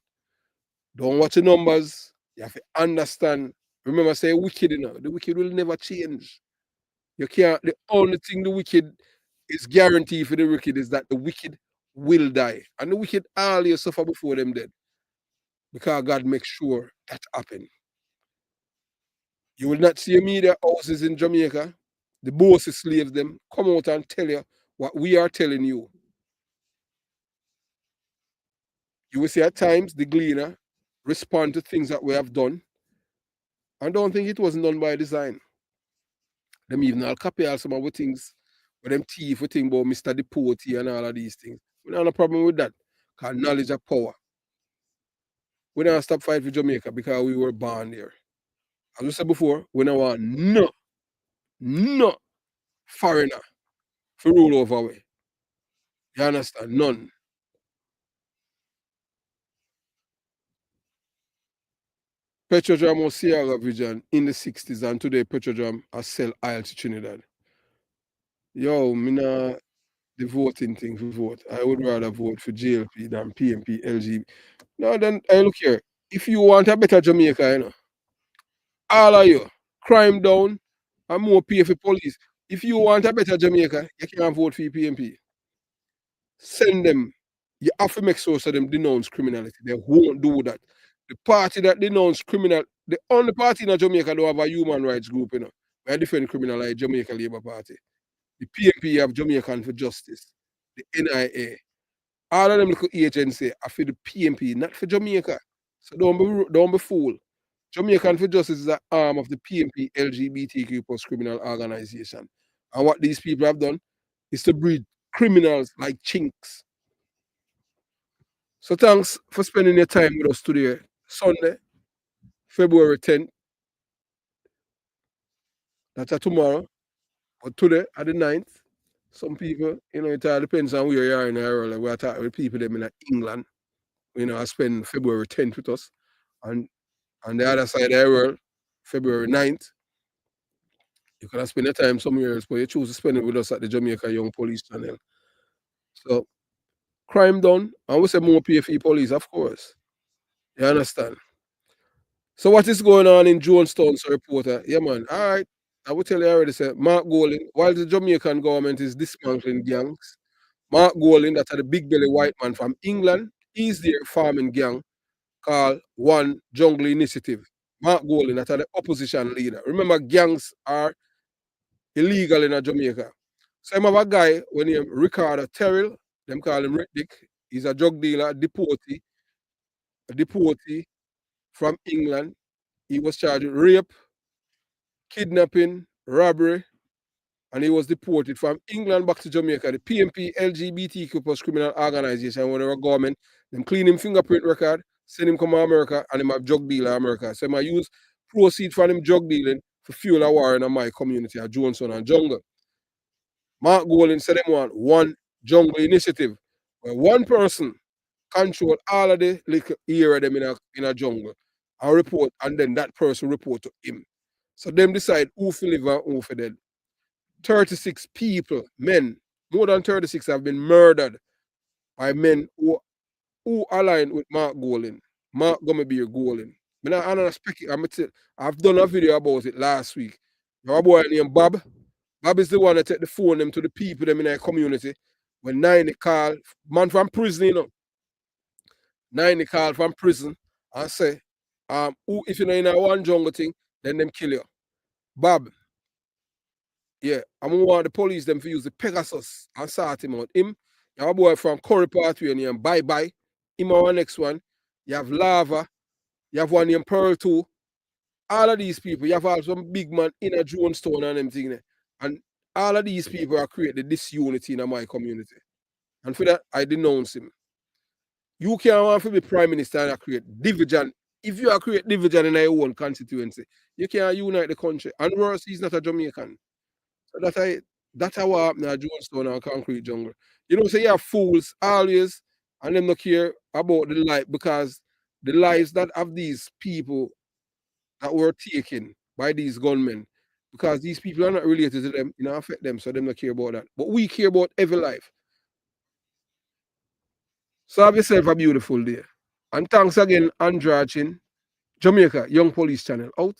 Don't watch the numbers. You have to understand. Remember, say wicked, you know. The wicked will never change. You can't. The only thing the wicked is guaranteed for the wicked is that the wicked will die. And the wicked always suffer before them dead. Because God makes sure that happen. You will not see media houses in Jamaica. The bosses slaves them come out and tell you what we are telling you. You will see at times the gleaner respond to things that we have done. And don't think it wasn't done by design. Them even all copy all some of the things with them thief we think about Mr. Deportee and all of these things. We don't have a problem with that. Because knowledge of power. We don't stop fight for Jamaica because we were born there. As we said before, we don't want no foreigner to rule over we. You understand? None. Petrodram was Sierra Vision in the 60s, and today Petrodram has sell oil to Trinidad. Yo, me nah the voting thing for vote. I would rather vote for JLP than PMP, LG. Now then, I look here. If you want a better Jamaica, you know, all of you, crime down and more pay for police. If you want a better Jamaica, you can't vote for PMP. Send them. You have to make sure so them denounce criminality. They won't do that. The party that denounce criminal, the only party in Jamaica don't have a human rights group, you know. We defend criminal like Jamaica Labour Party. The PMP have Jamaican for Justice, the NIA. All of them little agencies are for the PMP, not for Jamaica. So don't be fooled. Jamaican for Justice is an arm of the PMP LGBTQ plus criminal organization. And what these people have done is to breed criminals like chinks. So thanks for spending your time with us today. Sunday, February 10th. That's tomorrow. But today, at the 9th, some people, you know, it all depends on where you are in the world. We're talking with people them in England, you know, I spend February 10th with us. And on the other side of the world, February 9th, you can spend your time somewhere else, but you choose to spend it with us at the Jamaica Young Police Channel. So, crime done, and we say more PFE police, of course. You understand? So, what is going on in Jonestown, so reporter? Yeah, man. All right. I will tell you already, say, Mark Golding, while the Jamaican government is dismantling gangs, Mark Golding, that's the big belly white man from England, he's there farming gang called One Jungle Initiative. Mark Golding, that's the opposition leader. Remember, gangs are illegal in Jamaica. So I have a guy when named Ricardo Terrell Them call him Rick Dick. He's a drug dealer, a deportee from England. He was charged with rape, kidnapping, robbery, and he was deported from England back to Jamaica. The PMP LGBTQ plus criminal organization, when they were government, them clean him fingerprint record, send him come to America, and him have drug dealer America. So I use proceeds from him drug dealing for fuel a war in my community at Johnson and Jungle. Mark Golding said them want one jungle initiative where one person control all of the little area them in a jungle and report, and then that person report to him. So them decide who for live and who for dead. 36 people, men, more than 36 have been murdered by men who aligned with Mark Golding. Mark Gummerbeer Golding. I've done a video about it last week. There was a boy named Bob. Bob is the one that take the phone them to the people them in their community. When 90 call, man from prison, you know. 90 call from prison and say, if you're not in a one jungle thing, then them kill you. Bob, yeah, I'm gonna want the police them to use the Pegasus and sort him out. Him, you have a boy from Curry Pathway named Bye Bye. Him our next one. You have Lava. You have one named Pearl too. All of these people, you have all some big man in a Jonestown and them thing there. And all of these people are creating disunity in my community. And for that, I denounce him. You can't want to be prime minister and create division. If you are create division in your own constituency, you can't unite the country. And worse, he's not a Jamaican. So that's how happened at Jonestown and Concrete Jungle. You know, say you have fools always, and them not care about the life, because the lives that of these people that were taken by these gunmen, because these people are not related to them, it don't affect them, so them not care about that. But we care about every life. So have yourself a beautiful day. And thanks again, Andrew Chin, Jamaica Young Police Channel, out.